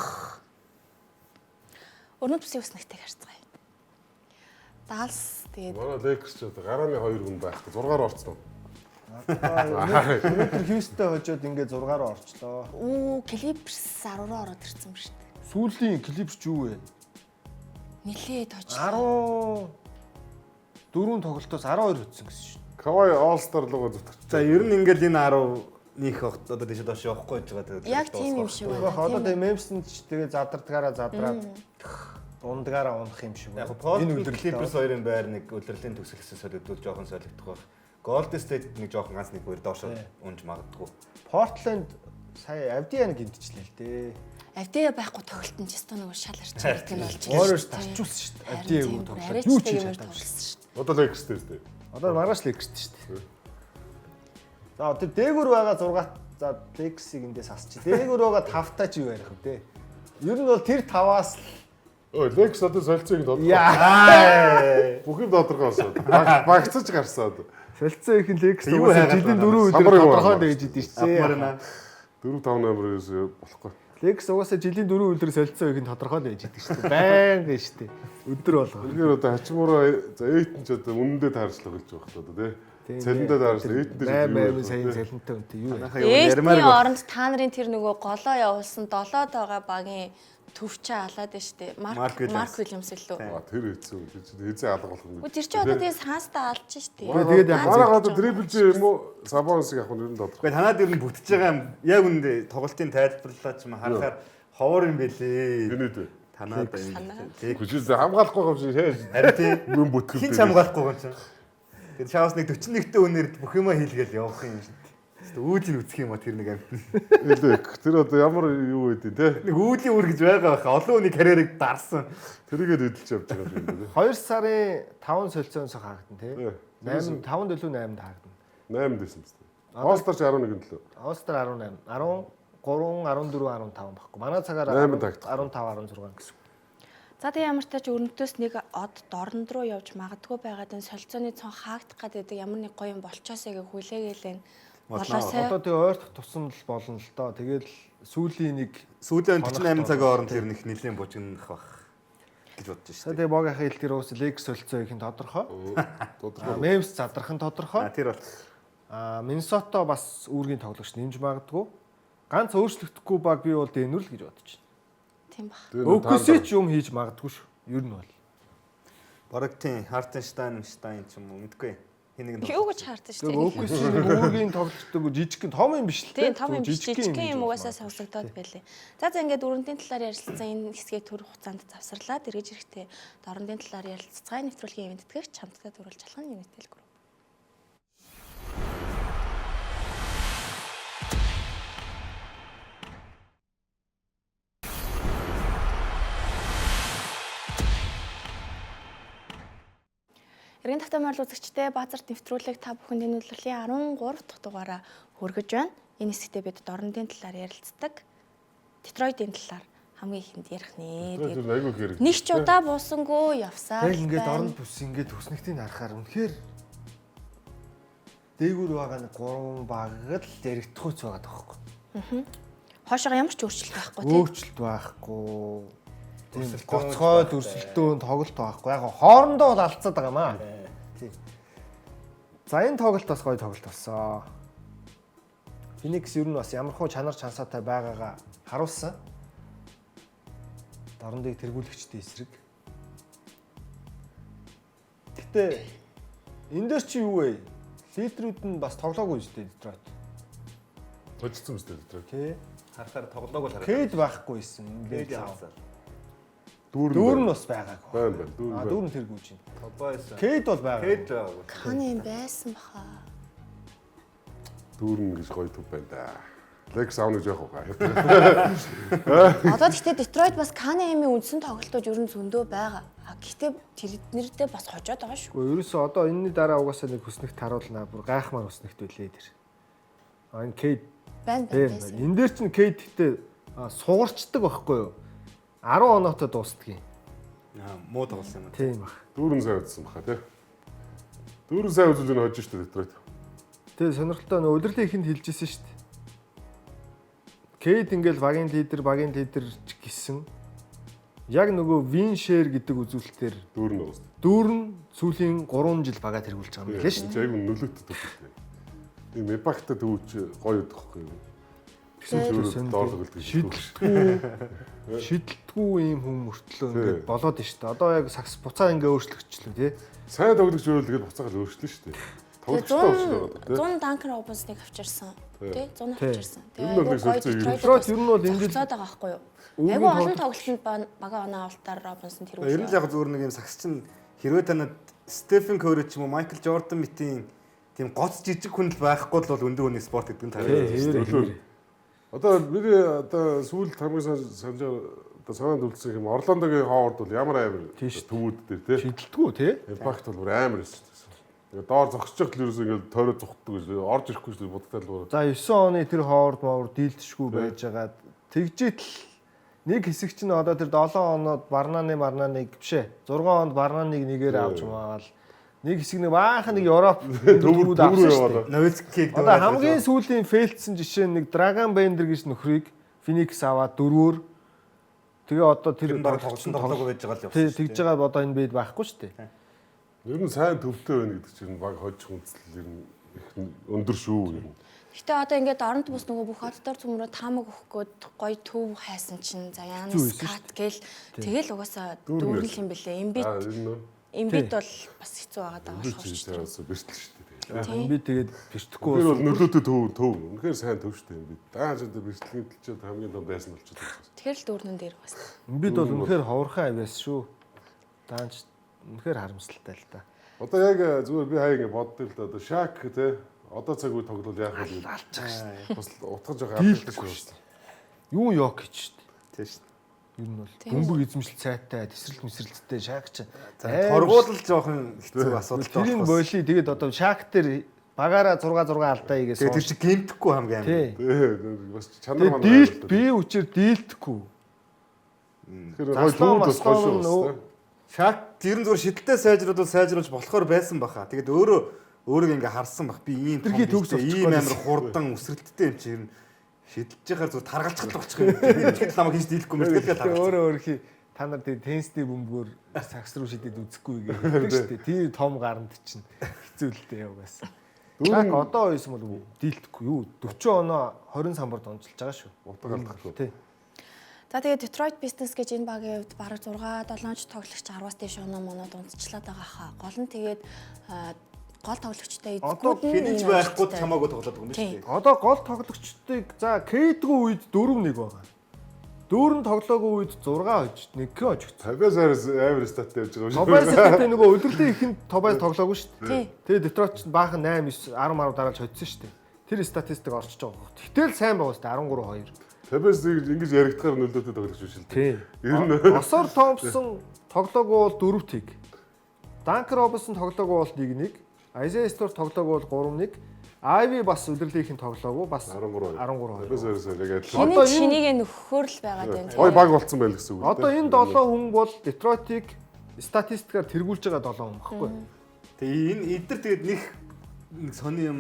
Өрнөд бүсийн үснэгтэй харцгаая. Далс тэгээд Манай Лекс ч одоо гарааны 2 хүн байхгүй 6-аар орцсон. Өнөөдөр Хьюстон хожоод ингээд 6-аар орчлоо. Клиперс 10-роо ороод ирсэн ба шүү дээ. Сүүлийн Клиперс юу вэ? Нилээд очлоо. 14 тоглолтоос 12 хөтсөн гэсэн шүү. Кавай All-Star руугаа зүтгэж. За ер нь ингээл энэ 10-ных одоо дэше доош явахгүй гэж байгаа. Яг тийм юм шиг байна. Одоо тэгээ Memphis-д ч тэгээ задардгаараа задраад дундгаараа унах юм шиг байна. Яг Portland Clippers хоёрын байр нэг улирлын төгсгөлсөн солигдвол жоохон солигдох байх. Golden State нэг жоохон ганц нэг хоёр доош унж магадгүй. Portland сая Авдиан гинтчлээ л дээ. Авдиа байхгүй тоглолт нь ч гэсэн нөгөө шал арч байгаа юм болж байна. Өөрөөс тарчулсан шүү дээ. Авдиагүй тоглолт юу ч хийж чадахгүй шүү дээ. Одоо Лекс дээ. Одоо маргааш Лекс шүү дээ. За тэр дээгүүр байгаа 6 за Лекс-ийг эндээс асчих. Дээгүүр байгаа 5-таа ч юу ярих вэ те. Ер нь бол тэр 5-аас Лекс одоо солилцоог тодорхой. Бүх юм тодорхой болсон. Багцаж гарсан одоо. солилцоо их Лекс угаасаа жилийн 4 өдөр тодорхой байж идэв шүү дээ. 4-5 номерээс болохгүй. Лекс угаасаа жилийн 4 өдөр солилцоо их тодорхой байж идэв шүү дээ. Байнга шүү дээ. Өдөр болгоо. Тэгэхээр одоо хачмаараа за эйтэн ч одоо үнэндээ таарчлах болж байгаа хэл одоо тий. Цалиндаа таарчлах эйтэн дээр 8 сая цалинтай үнтэй юу вэ? Ээсний оронд та нарын тэр нөгөө голоо явуулсан 7-д байгаа багийн төвчөө алаад байна шүү дээ. Марк Уильямс лөө. Тэр хэцүү. Хэзээ алга болох юм. Тэр чинь одоо тэгээ саастаа алж шүү дээ. Тэгээд яг Манайх одоо дрибл чи юм уу Сабонсыг авах нь ер нь тодорхой. Гэхдээ танаад ер нь бүтэж байгаа юм. Яг үндэ тоглолтын тайлбарлалаа ч юм харахаар ховор юм бэлээ. Юунэд вэ? Танаад Хүчил хамгаалахгүй юм шиг харин тийм юм бүтгэл. хин ч хамгаалахгүй юм чинь. Тэгээд шавс нэг 41-т өнөр бүх юма хийлгээл явах юм шүү дээ. Үүдлийн үсэх юм а тэр нэг амт. Тэр одоо ямар юу вэ те? Нэг үүдлийн үр гэж байгаа баха. Олон хүний карьерийг дарсан. Тэрийгээ хөдөлж явж байгаа юм те. 2 сарын 5 солилцоонос хаагдана тий. 8 5 төлөв 8-д хаагдана. 8 дэсэн биз дээ. All-Star 11 төлөв. All-Star 18, 13, 14, 15 баггүй. Манай цагаар 15, 16 гэсэн. За тэгээ ямар ч тач өрнөдөөс нэг од дорнд руу явж магадгүй байгаад энэ солилцооны цон хаагдах гэдэг ямар нэг гоё юм болчоосэй гэж хүлээгээл болоосай. Одоо тэгээ ойртох тусам л болно л доо. Тэгэл сүүлийн 48 цагийн хооронд тэр нэг нэлийн бужигнах бах гэж бодож шүү. Тэгээ бог ахын хэл тэр уус Лекс солилцоо их нь тодорхой. Memphis задрах нь тодорхой. Тэр бол Миннесота бас үүргийн тоглогч нэмж магадгүй. ганц өөрчлөгдөхгүй баг би бол Дэнүр л гэж бодож байна. Тийм баг. Өкөсөө ч юм хийж магадгүй шүү. Ер нь бол. Бараг тийм Хартенштайн ч юм уу мэдгүй. Хин нэг нь. Юу гэж хаардаг шүү дээ. Өкөсөө өөрийн тоглолтдог жижигхэн том юм биш л тийм том юм биш жижигхэн юм угаасаа сонсогдоод байлээ. За ингээд дөрөндийн талаар ярилцсан энэ хэсгийг төр хугацаанд завсарлаад эргэж ирэхдээ дорндын талаар ярилццгаая нэвтрүүлгийн ивент тэтгэгч хамтдаа төрүүлж чалхан юм хэлгүр. Эргэн тагтамаар үзэгчдээ Баазарт нэвтрүүлэг та бүхэнд энэ үйлрлийн 13 дахь дугаараа хүргэж байна. Энэ хэсэгтээ бид дорндын талаар ярилцдаг. Детройтын талаар хамгийн ихэнд ярих нэ. Нэг ч удаа буусангүй явсаар. Яг ингээд дорнд бүс ингээд төснөгтийг харахаар үнэхээр дээгүүр байгаа нэг 3 баг л яригдахуйц байгаа тоххой. Хоошоо ямар ч өөрчлөлт байхгүй тийм. Өөрчлөлт байхгүй. Тийм гоцгой дүрсэлтөөн тоглолт байхгүй. Яг хоорондоо бол алдцаад байгаа маа. Тийм. За энэ тоглолт бас гоё тоглолт болсон. Феникс ер нь бас ямархуу чанар чансаатай байгаагаа харуулсан. Дорндыг тэргүүлэгчтэй эсрэг. Гэтэ энэ дээр чи юу вэ? Лидерүүд нь бас тоглоогүй шүү дээ Детройт. Точсон шүү дээ Детройт. Тий. Харахаар тоглоог л хараад. Кейд байхгүй юм. Кейд яваасаа. Дүүр нь бас байгаагүй. Байна. Дүүр нь тэргүүлж байна. Тобойсон. Кейд бол байгаагүй. Кейд байгаагүй. Ханы юм байсан баха. Дүүр нь гэж гоё төв байна да. Лекс аавны жоох уу. Одоо гэхдээ Детройт бас Канемийн үндсэн тоглолтууд ер нь зөндөө байгаа. Гэхдээ тэрнэрдээ бас хожоод байгаа шүү. Гэхдээ ерөөсөө одоо энэний дараа угаасаа нэг хүснэгт харуулнаа бүр гайхмаар хүснэгт байлээ тэр. Энэ Кейд байна. Энэ дээр чинь Кейд гэхдээ сугарчдаг байхгүй юу? 10 оноотой дуустдаг юм. Муу тоглосон юм. Тийм баг. Дүүрэн сайн үзсэн баха тий. Дүүрэн сайн үзүүлэн хожиж шүү дээ Детройт. Тэгээ сонирхолтой нөө удирлын ихэнд хэлжсэн шүү дээ. Кейд ингээл багийн лидер ч гисэн. Яг нөгөө win share гэдэг үзүүлэлтээр Дүүр нь уус. дүүр нь сүүлийн 3 жил бага тэргүүлж байгаа юм лээ шүү дээ. Яг нь нөлөөтэй төв. Тийм Мбакта төвч гоё өгөхгүй юу. Гэсэн доорлог шидэлтгүй юм хүм мөртлөө ингээд болоод нь шүү дээ. Одоо яг сакс буцаа ингээ өөрчлөгчлөө тий. Сайн тоглогч өөрөлдөд буцаагаар өөрчлөн шүү дээ. Тоглогчтой өөрчлөлөө. 100 Данкер Робинсныг авчирсан. Тий 100 авчирсан. Детройт ер нь бол энэ жил цаад байгаа байхгүй юу? Айгу олон тоглолтод бага оноо авалтаар Робинсон тэргүүлж. Ер нь яг зүгээр нэг юм сагс чинь хэрвээ танад Стефен Кори ч юм уу Майкл Жордан мэтийн тийм гоц жижиг хүн л байхгүй бол өндөр хүний спорт гэдэг нь таарсан. Одоо миний одоо сүүл хамгийн санаж одоо санаанд үлдсэн юм Орландогийн хоорд бол ямар амар төвүүд дээр тий шидэлтгүй тий. Импакт бол амар байсан. Тэгээ доор зогсож байгаа л ерөөсөө ингээд тойроо зогтдог гэж орж ирэхгүй шүү дээ будтал. За 9 оны тэр хоорд моор дийлдэшгүй байжгаад тэгжээт л нэг хэсэг чинь одоо тэр 7 оноод барнааныг бишээ 6 онд барнааныг нэгээр авч маал нэг хэсэг нэг баахан нэг Европ төвүүд авсан шүү дээ. Новицкиг одоо хамгийн сүүлийн фейлдсэн жишээ нэг Драган Бендер гэж нөхрийг Феникс аваад 4-өөр тэгээ одоо тэр тоглоог байж байгаа л явсан. Тий тэгж байгаа одоо энэ бед байхгүй шүү дээ. Ер нь сайн төвтэй байна гэдэг чинь баг хожих үндэслэл ер нь их өндөр шүү юм. Гэтэ одоо ингээд оронд бус нөгөө бүх хотдоор цөмрөө таамаг өгөх гээд гоё төв хайсан чинь за Янс Кат гээл тэгэл угаасаа дүүрэл юм бэлээ. Эмбит бол бас хэцүү байгаа даа болохоор ч тийм бэртэл шүү дээ. Эмбит тэгээд бэртэхгүй бол нөлөөтэй төв. Үнэхээр сайн төв шүү дээ эмбит. Дааж одоо бэртлийн төлчөөд хамгийн том байсан болчиход. Тэгэхээр л дүүрнэн дээр бас. Эмбит бол үнэхээр ховорхон авьяас шүү. Дааж үнэхээр харамсалтай л та. Одоо яг зүгээр би хаяа ингэ боддог л да одоо Шак те одоо цаг үе тоглол яах вэ? Бас утгаж байгаа дийлдэг шүү. Юу ёк гэж шүү дээ. Тийм шүү. Ер нь бол бөмбөг эзэмшил цайтай, тесрэлт мэсрэлттэй Шак ч. Торгуулал жоохон хэцүү асуудал байна. Тэрийн боли тэгээд одоо Шак дээр багаараа 6 алдаа ийгээс. Тэгээд тэр чинь гэмтэхгүй хамгийн амар. Тийм. Бас чанар маань. Дийлт бие хүчээр дийлдэхгүй. Тэгэхээр гой төвд бас гоё шүү. Шак тэр нь зүгээр шидэлтэй сайжруулж болохоор байсан баха. Тэгээд өөрөг ингээ харсан бах. Би ийм ийм амар хурдан үсрэлттэй юм чи ер нь шидэлж яхаар зүгээр таргалцгал болчих юм. Тэгэхээр намайг хийж дийлэхгүй мэл тэгээд таргалцсан. Өөрөө та нар тэгээд тенсний бөмбөгөөр сакс руу шидэд үзэхгүй гэдэг шүү дээ. Тэр том гаранд чинь хэцүү л дээ яваасаа. Яг одоо байсан бол дийлдэхгүй юу? 40 оноо 20 самбар донжилж байгаа шүү. Утга алдахгүй. Тий. За тэгээд Detroit Pistons гэж энэ багийн хувьд бараг 6-7 тоглогч 10-аас дээш оноо моноо дундчлаад байгаа хаа. Гол нь тэгээд гол тоглогчтой эзгүүд нь хинж байхгүй чамаагүй тоглоод байгаа юм шүү дээ. Одоо гол тоглогчдыг за K-дгүй үед 4-1 байгаа. 4 тоглоогүй үед 6 хожиж 1 хожиж. Тобиас амар статтай явж байгаа юм шиг. Тобиас статтай нөгөө өдөрлийн ихэнд Тобиас тоглоогүй шүү дээ. Тэгээд Detroit ч баахан 8 9 10 дараалж хоцсон шүү дээ. Тэр статистик орчиж байгаа. Тэгтэл сайн байгаа шүү дээ 13-2. Тобиас ингэж яригдахаар нөлөөтэй тоглож шүү дээ. Тий. Ер нь Осор Томпсон тоглоогүй бол 4-1. Данкер Робинсон тоглоогүй бол 1-1. Isaiah Stewart тоглоогүй бол 3-1. Ivy бас өдрлийнхэн тоглоогүй бас 13. Тобиас яг адилхан. Одоо шинийг нөхөхөр л байгаад байна. Гой баг болцсон байл гэсэн үг. Одоо энэ 7 хүн бол Detroit-ыг статистикаар тэргүүлж байгаа 7 хүн багхгүй. Тэгээ энэ эдгээр тэгээд нэг сони юм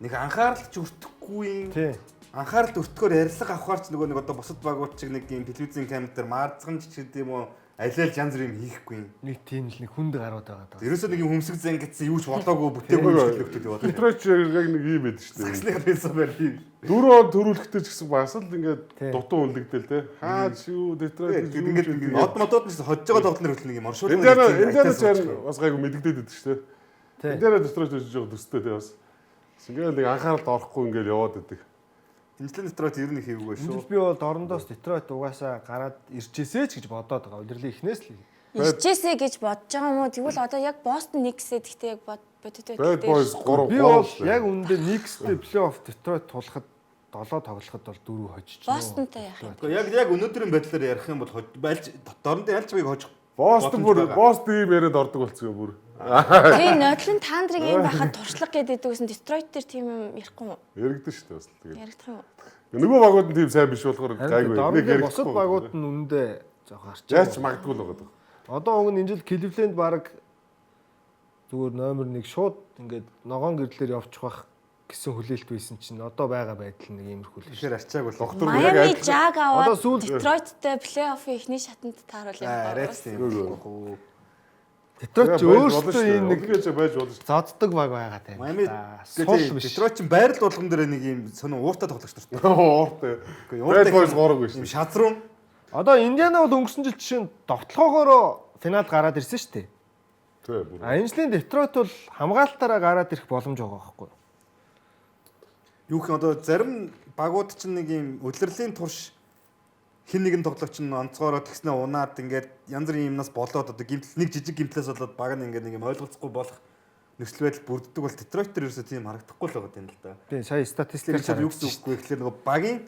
нэг анхааралч өртөхгүй. Тий. Анхааралд өртгөөр ярилцлага авахаарч нөгөө нэг одоо бусад багууд шиг нэг юм телевизийн камер марцган ч гэдэг юм уу алиал янз бүр юм хийхгүй. Нэг тийм л нэг хүнд гарууд байгаа даа. Ерөөсөө нэг юм хөмсөг зэн гэсэн юу ч болоогүй бүтээгүй юм шиг л өгдөг яваад. Detroit яг нэг юм байдаг шүү дээ. Саксны ресовер хийв. 4 он төрүүлэхтэй ч гэсэн бас л ингээд дутуу үлдэгдэл те. Хаа шүү Detroit ингээд од модод нь хожж байгаа тоглолтын хөлт нэг юм оршуулгын. Эндээ бас гайгүй мэдэгдээд байдаг шүү дээ. Эндээ Detroit гэж жоо төстэй те бас. Ингээд нэг анхааралд орохгүй ингээд яваад байдаг. Инжлэн Детройт ер нь хийвгүй шүү. Би бол орондоос Детройт угаасаа гараад ирчээсэй ч гэж бодоод байгаа. Удирлын эхнээс л. Ирчээсэй гэж бодож байгаа юм уу? Тэгвэл одоо яг Бостон Никсээ гэхдээ яг бодтой. Bad Boys 3 Би бол яг үүндээ Никстэй плей-офф Детройт тулахад 7 тоглоход бол 4 хожиж. Бостонтой яах юм? Яг өнөөдрийн байдлаар ярих юм бол байлж дорндын альч байг хожих. Бостон ийм яриад ордог болцгоо бүр. Тэгээ нодлон таандрыг юм байхад туршлага гэдэг үсэн Detroit дээр тийм юм ярихгүй юу? Яригдэн шүү дээ бас л тэгээд. Яригдах юм уу? Нөгөө багууд нь тийм сайн биш болохоор гайгүй. Нэг ярих. Бусад багууд нь үнэндээ жоох арч. Яаж магадгүй л байгаа. Одоо уг нь энэ жил Cleveland баг зүгээр номер 1 шууд ингээд ногоон гэрлэлээр явчих байх гэсэн хүлээлт байсан чинь одоо байгаа байдал нэг иймэрхүү л. Тэгэхээр арчааг бол доктор Miami Jag аваад одоо сүүл Detroit-тэй плей-оффын эхний шатанд тааруулах юм байна. Detroit өөртөө ийм нэг гэж байж болно шүү. зоддог баг байгаа тань. Miami сул биш. Detroit чинь байрал болгон дээр нэг юм сонин ууртай тоглогч шүү дээ. Ууртай. Bad Boys 3 биш. Юм шазруу. Одоо Индиана бол өнгөрсөн жил жишээ нь довтлохоогоор финал гараад ирсэн шүү дээ. Тий. Энэ жилийн Detroit бол хамгаалтаараа гараад ирэх боломж байгаа байхгүй юу? Юу гэх одоо зарим багууд чинь нэг юм удирдлагын турш хин нэгэн тоглогч нь онцгоороо тэгснэ унаад ингээд янз бүрийн юмнаас болоод одоо гимтэл нэг жижиг гимтлээс болоод баг нь ингээд нэг юм ойлголцохгүй болох нөхцөл байдал бүрддэг бол Detroit дээр ерөөсөө тийм харагдахгүй л байгаа юм л да. Тийм сая статистикээр юу гэсэн үггүй гэхэлэр нөгөө багийн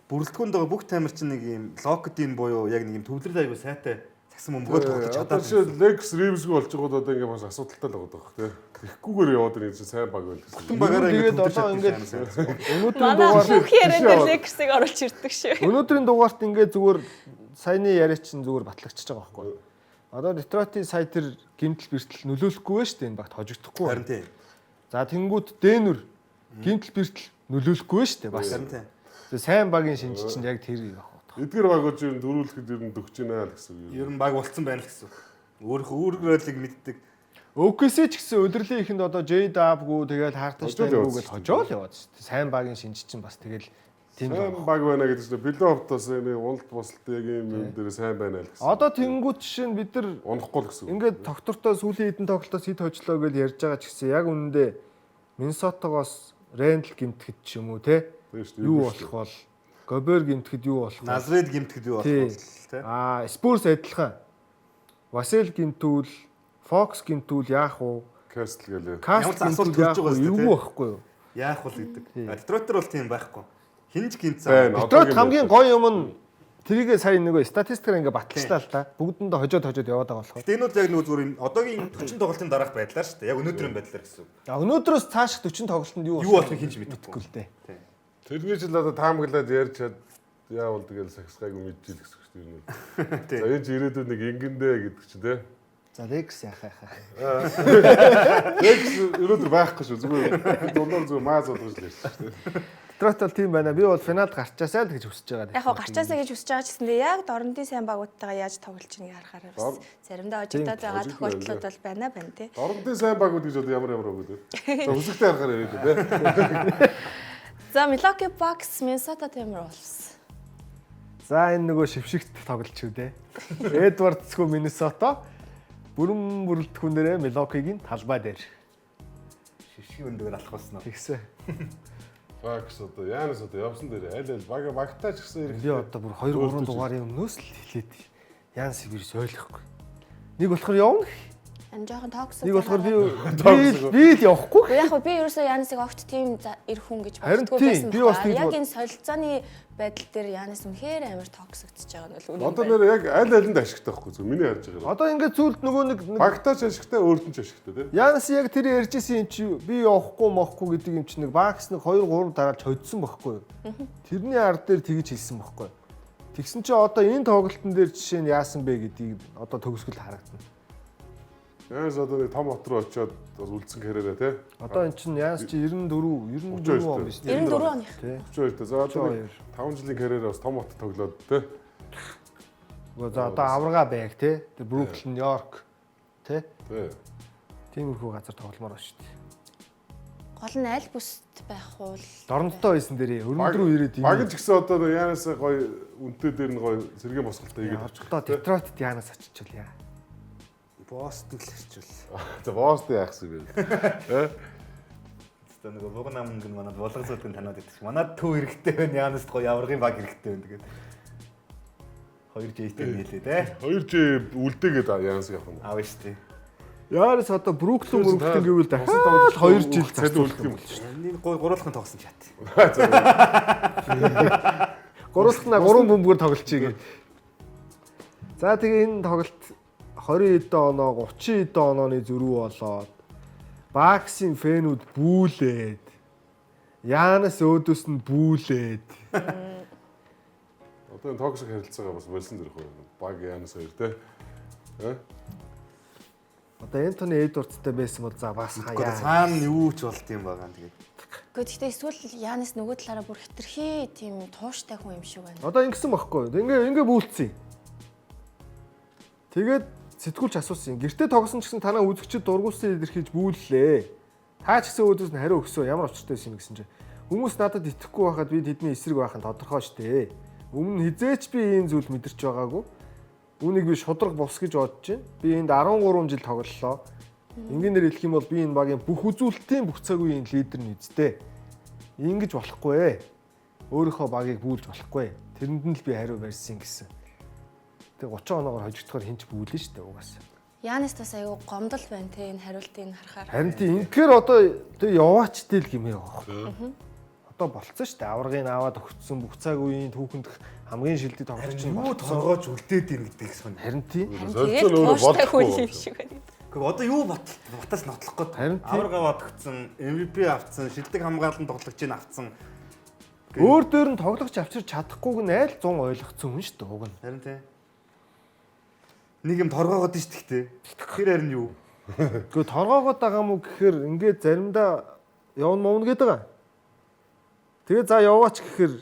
бүрэлдэхүүнд байгаа бүх таймер чинь нэг юм локдин буюу яг нэг юм төвлөрөл айгу сайтай цагсан бөмбөгөөр тоглож чадаад. Одоо Lex Reeves-гүй болж байгаа бол одоо ингээд бас асуудалтай л байгаа даа тий. Тэгэхгүйгээр яваад ирэх чинь сайн баг байл. Бүтэн багаараа тэгээд одоо ингээд өнөөдрийн дугаар бүх яриад Lakers-ыг оруулж ирдэг шүү. Өнөөдрийн дугаарт ингээд зүгээр саяны яриа чинь зүгээр батлагчиж байгаа байхгүй юу? Одоо Detroit-ийн сая тэр гимтэл бэртэл нөлөөлөхгүй вэ шүү дээ энэ багт хожигдохгүй. Харин тий. За тэнгууд Denver гимтэл бэртэл нөлөөлөхгүй вэ шүү дээ бас. Харин тий. Сайн багийн шинж чинь яг тэр юм байна. Эдгээр багууд юу дөрүүлэхэд ер нь дөгч байна л гэсэн үг. Ер нь баг болцсон байна л гэсэн үг. Өөрөөлийг мэддэг. OKC ч гэсэн өдөрлийн ихэнд одоо J-Dub-гүү тэгээд Hartenstein-гүү гэж хожоо л яваад шүү дээ. Сайн багийн шинж чинь бас тэгэл тийм баг байна гэдэг чинь плей-оффтоос энэ уналт босолт яг юм дээр сайн байна л гэсэн. Одоо тэнгууд жишээ нь бид нар унахгүй л гэсэн. Ингээд доктортой сүүлийн хэдэн тоглолтоос хэд хожлоо гэж ярьж байгаа ч гэсэн яг үнэндээ Миннесотагоос Рендл гимтгэд ч юм уу те юу болох бол Гобер гимтгэд юу болох вэ? Назред гимтгэд юу болох вэ те? Спurs адилхан. Васил гимтүүл, Фокс гимтүүл яах вэ? Кастл гэлээ. Ямар ч асуулт төрж байгаа юу байхгүй юу? Яах вэ гэдэг. Detroit бол тийм байхгүй. Хинж гимцээ. Detroit хамгийн гоё юм нь тэрийгээ сая нөгөө статистикаар ингээ баталчлаа л та. Бүгдэндээ хожоод яваад байгаа болохоор. Гэтэ энэ бол яг нөгөө зүгээр одоогийн 40 тоглолтын дараах байдлаар шүү дээ. Яг өнөөдрийн байдлаар гэсэн үг. Өнөөдрөөс цаашх 40 тоглолтод юу болохыг хинж мэдэхгүй л дээ. Тэрний жил одоо таамаглаад ярьж чад яавал тэгэл сагсгайг мэдчихэл гэсэн үг шүү дээ. За энэ ч ирээдүйд нэг ингэндээ гэдэг чи тий. За Lex яхаа. Lex өнөөдөр байхгүй шүү. Зүгээр дундаар зүгээр маа зодгож л ярьсан шүү дээ. Детройт бол тийм байна. Би бол финалд гарчаасаа л гэж хүсэж байгаа. Яг гарчаасаа гэж хүсэж байгаа ч гэсэндээ яг Дорнтын сайн багуудтайгаа яаж тоглож байгааг харахаар бас заримдаа ожигдоод байгаа тохиолдлууд бол байна тий. Дорнтын сайн багууд гэж одоо ямар үг вэ? За үсэгтэй харахаар яриад тий. За Milwaukee Bucks, Minnesota Timberwolves. За энэ нөгөө шившигт тоглолч шүү дээ. Эдвардсгүй Миннесота бүрэн бүрэлдэхүүнээрээ Milwaukee-гийн талбай дээр. Шившиг өндөгөр алах болсон уу? Тэгсэн. Бакс одоо Янис одоо явсан дээр аль багтаач гэсэн ирэх. Би одоо бүр 2 3 дугаарын өмнөөс л хэлээд Янс вирус ойлгохгүй. Нэг болохоор явна. Энэ жоохон токсик. Нэг болохоор би л явахгүй. Яг би ерөөсөө Янисыг огт тийм ирэх хүн гэж боддоггүй байсан байна. Яг энэ солилцооны байдал дээр Янис үнэхээр амар токсикдж байгаа нь бол үнэн. Одоо нэр яг аль-алинд ашигтай байхгүй зү миний харж байгаа. Одоо ингээд зүйлд нөгөө нэг багтаач ашигтай өөрт нь ч ашигтай тий. Янис яг тэр ярьжсэн юм чи би явахгүй мохгүй гэдэг юм чи нэг бакс нэг 2 3 дараалж хоцсон байхгүй юу? Тэрний ард дээр тэгж хэлсэн байхгүй юу? Тэгсэн чи одоо энэ тоглолтын дээр жишээ нь яасан бэ гэдгийг одоо төгсгөл харагдана. Янис одоо нэг том хот руу очиод үлдсэн хэрээрээ тий. Одоо эн чинь Янис чи 94 он биш. 94 оных. 32 тий. За одоо 5 жилийн карьераа бас том хот тоглоод тий. Гэхдээ за одоо аврага байг тий. Тэр Бруклин, Нью-Йорк тий. Тий. Тиймэрхүү газар тогломоор байна шүү дээ. Гол нь аль бүсд байх бол Дорнтой байсан дээрээ өрнөдрөө ирээд баг ч гэсэн одоо Янис гоё үнтэй дээр нь гоё сэргийн босголтой хийгээд авчих. Одоо Детройт Янис очичвал яа. Бостон л ирчихвэл. За Бостон яахсан бэ? Тэгээд нөгөө буган намд нь манад болгон зүудгэн танаад идэх. Манад төв хэрэгтэй байна. Янаст гоё яврагын баг хэрэгтэй байна. Тэгээд 2J-тэй нийлээ те. 2J үлдээгээд Янис явах нь. Аав шүү дээ. Янис одоо Бруклин гэвэл дахиад 2 жил цад үлдэх юм бол шүү дээ. Энийг гурвуулхан тоглосон чат. Гурвуулхнаа 3 бөмбөгөөр тоглолчихъя гэж. За тэгээ энэ тоглолт 20 эдэн оноо 30 эдэн онооны зөрүү болоод Баксын фэнүүд бүүлээд Янис өөдөөс нь бүүлээд одоо энэ токсик харилцаагаа бас болсон зэрэг байна. Баг Янис хоёр те. Одоо Энтони Эдвардстай байсан бол за бас хаяа. Цаана юу ч болт юм байгаа юм тэгээд. Гэхдээ эсвэл Янис нөгөө талаараа бүр хитрхи тийм тууштай хүн юм шиг байна. Одоо ингэсэн багхгүй. Ингээ бүүлцсэн. Тэгээд сэтгүүлч асуусан. Гэртээ тогсон ч гэсэн танаа үзэгчд дургуулсан илэрхийлж бүүллээ. Та ч гэсэн өөдөөс нь хариу өгсөө. Ямар очиртай байсан юм гэсэн чинь. Хүмүүс надад итгэхгүй байхад би тэдний эсрэг байх нь тодорхой шүү дээ. Өмнө хизээч би энэ зүйл мэдэрч байгаагүй. Үүнийг би шудраг бус гэж бодож байна. Би энд 13 жил тоглолоо. Энгийнээр хэлэх юм бол би энэ багийн бүх үзүүлэлтийн бүх цаг үеийн лидер нь эзтэй. Ингэж болохгүй ээ. Өөрийнхөө багийг бүүлж болохгүй. Тэрэнд нь л би хариу барьсан гэсэн. Тэг 30 оноогоор хожигдохоор хинч бүүлэн шүү дээ угаасаа. Янис тас аягүй гомдол байна те энэ хариултыг харахаар. Харин тийм ингээр одоо тэг яваачтэй л гэмээ байгаа. Одоо болцсон шүү дээ. Аврагыг аваад өгцсөн бүх цаг үеийн түүхэнд хамгийн шилдэг тоглогч нь юу торгооч үлдээд ийн гэдэг сонь. Харин тийм. Тэгээд тууштай хүн юм шиг байна. Гэхдээ одоо юу батаас нотлох гээд авраг аваад өгцсөн, MVP авцсан, шилдэг хамгаалалтын тоглогчийг авцсан. Өөр дөр нь тоглогч авчирч чадахгүйг нь айл 100 ойлгоцсон хүн шүү дээ уг нь. Харин тийм. Нэг юм торгоогоод нь шүү дээ. Тэр харин юу? Гэхдээ торгоогоод байгаа мó гэхээр ингээд заримдаа явна мовно гэдэг байгаа. Тэгээ за яваач гэхээр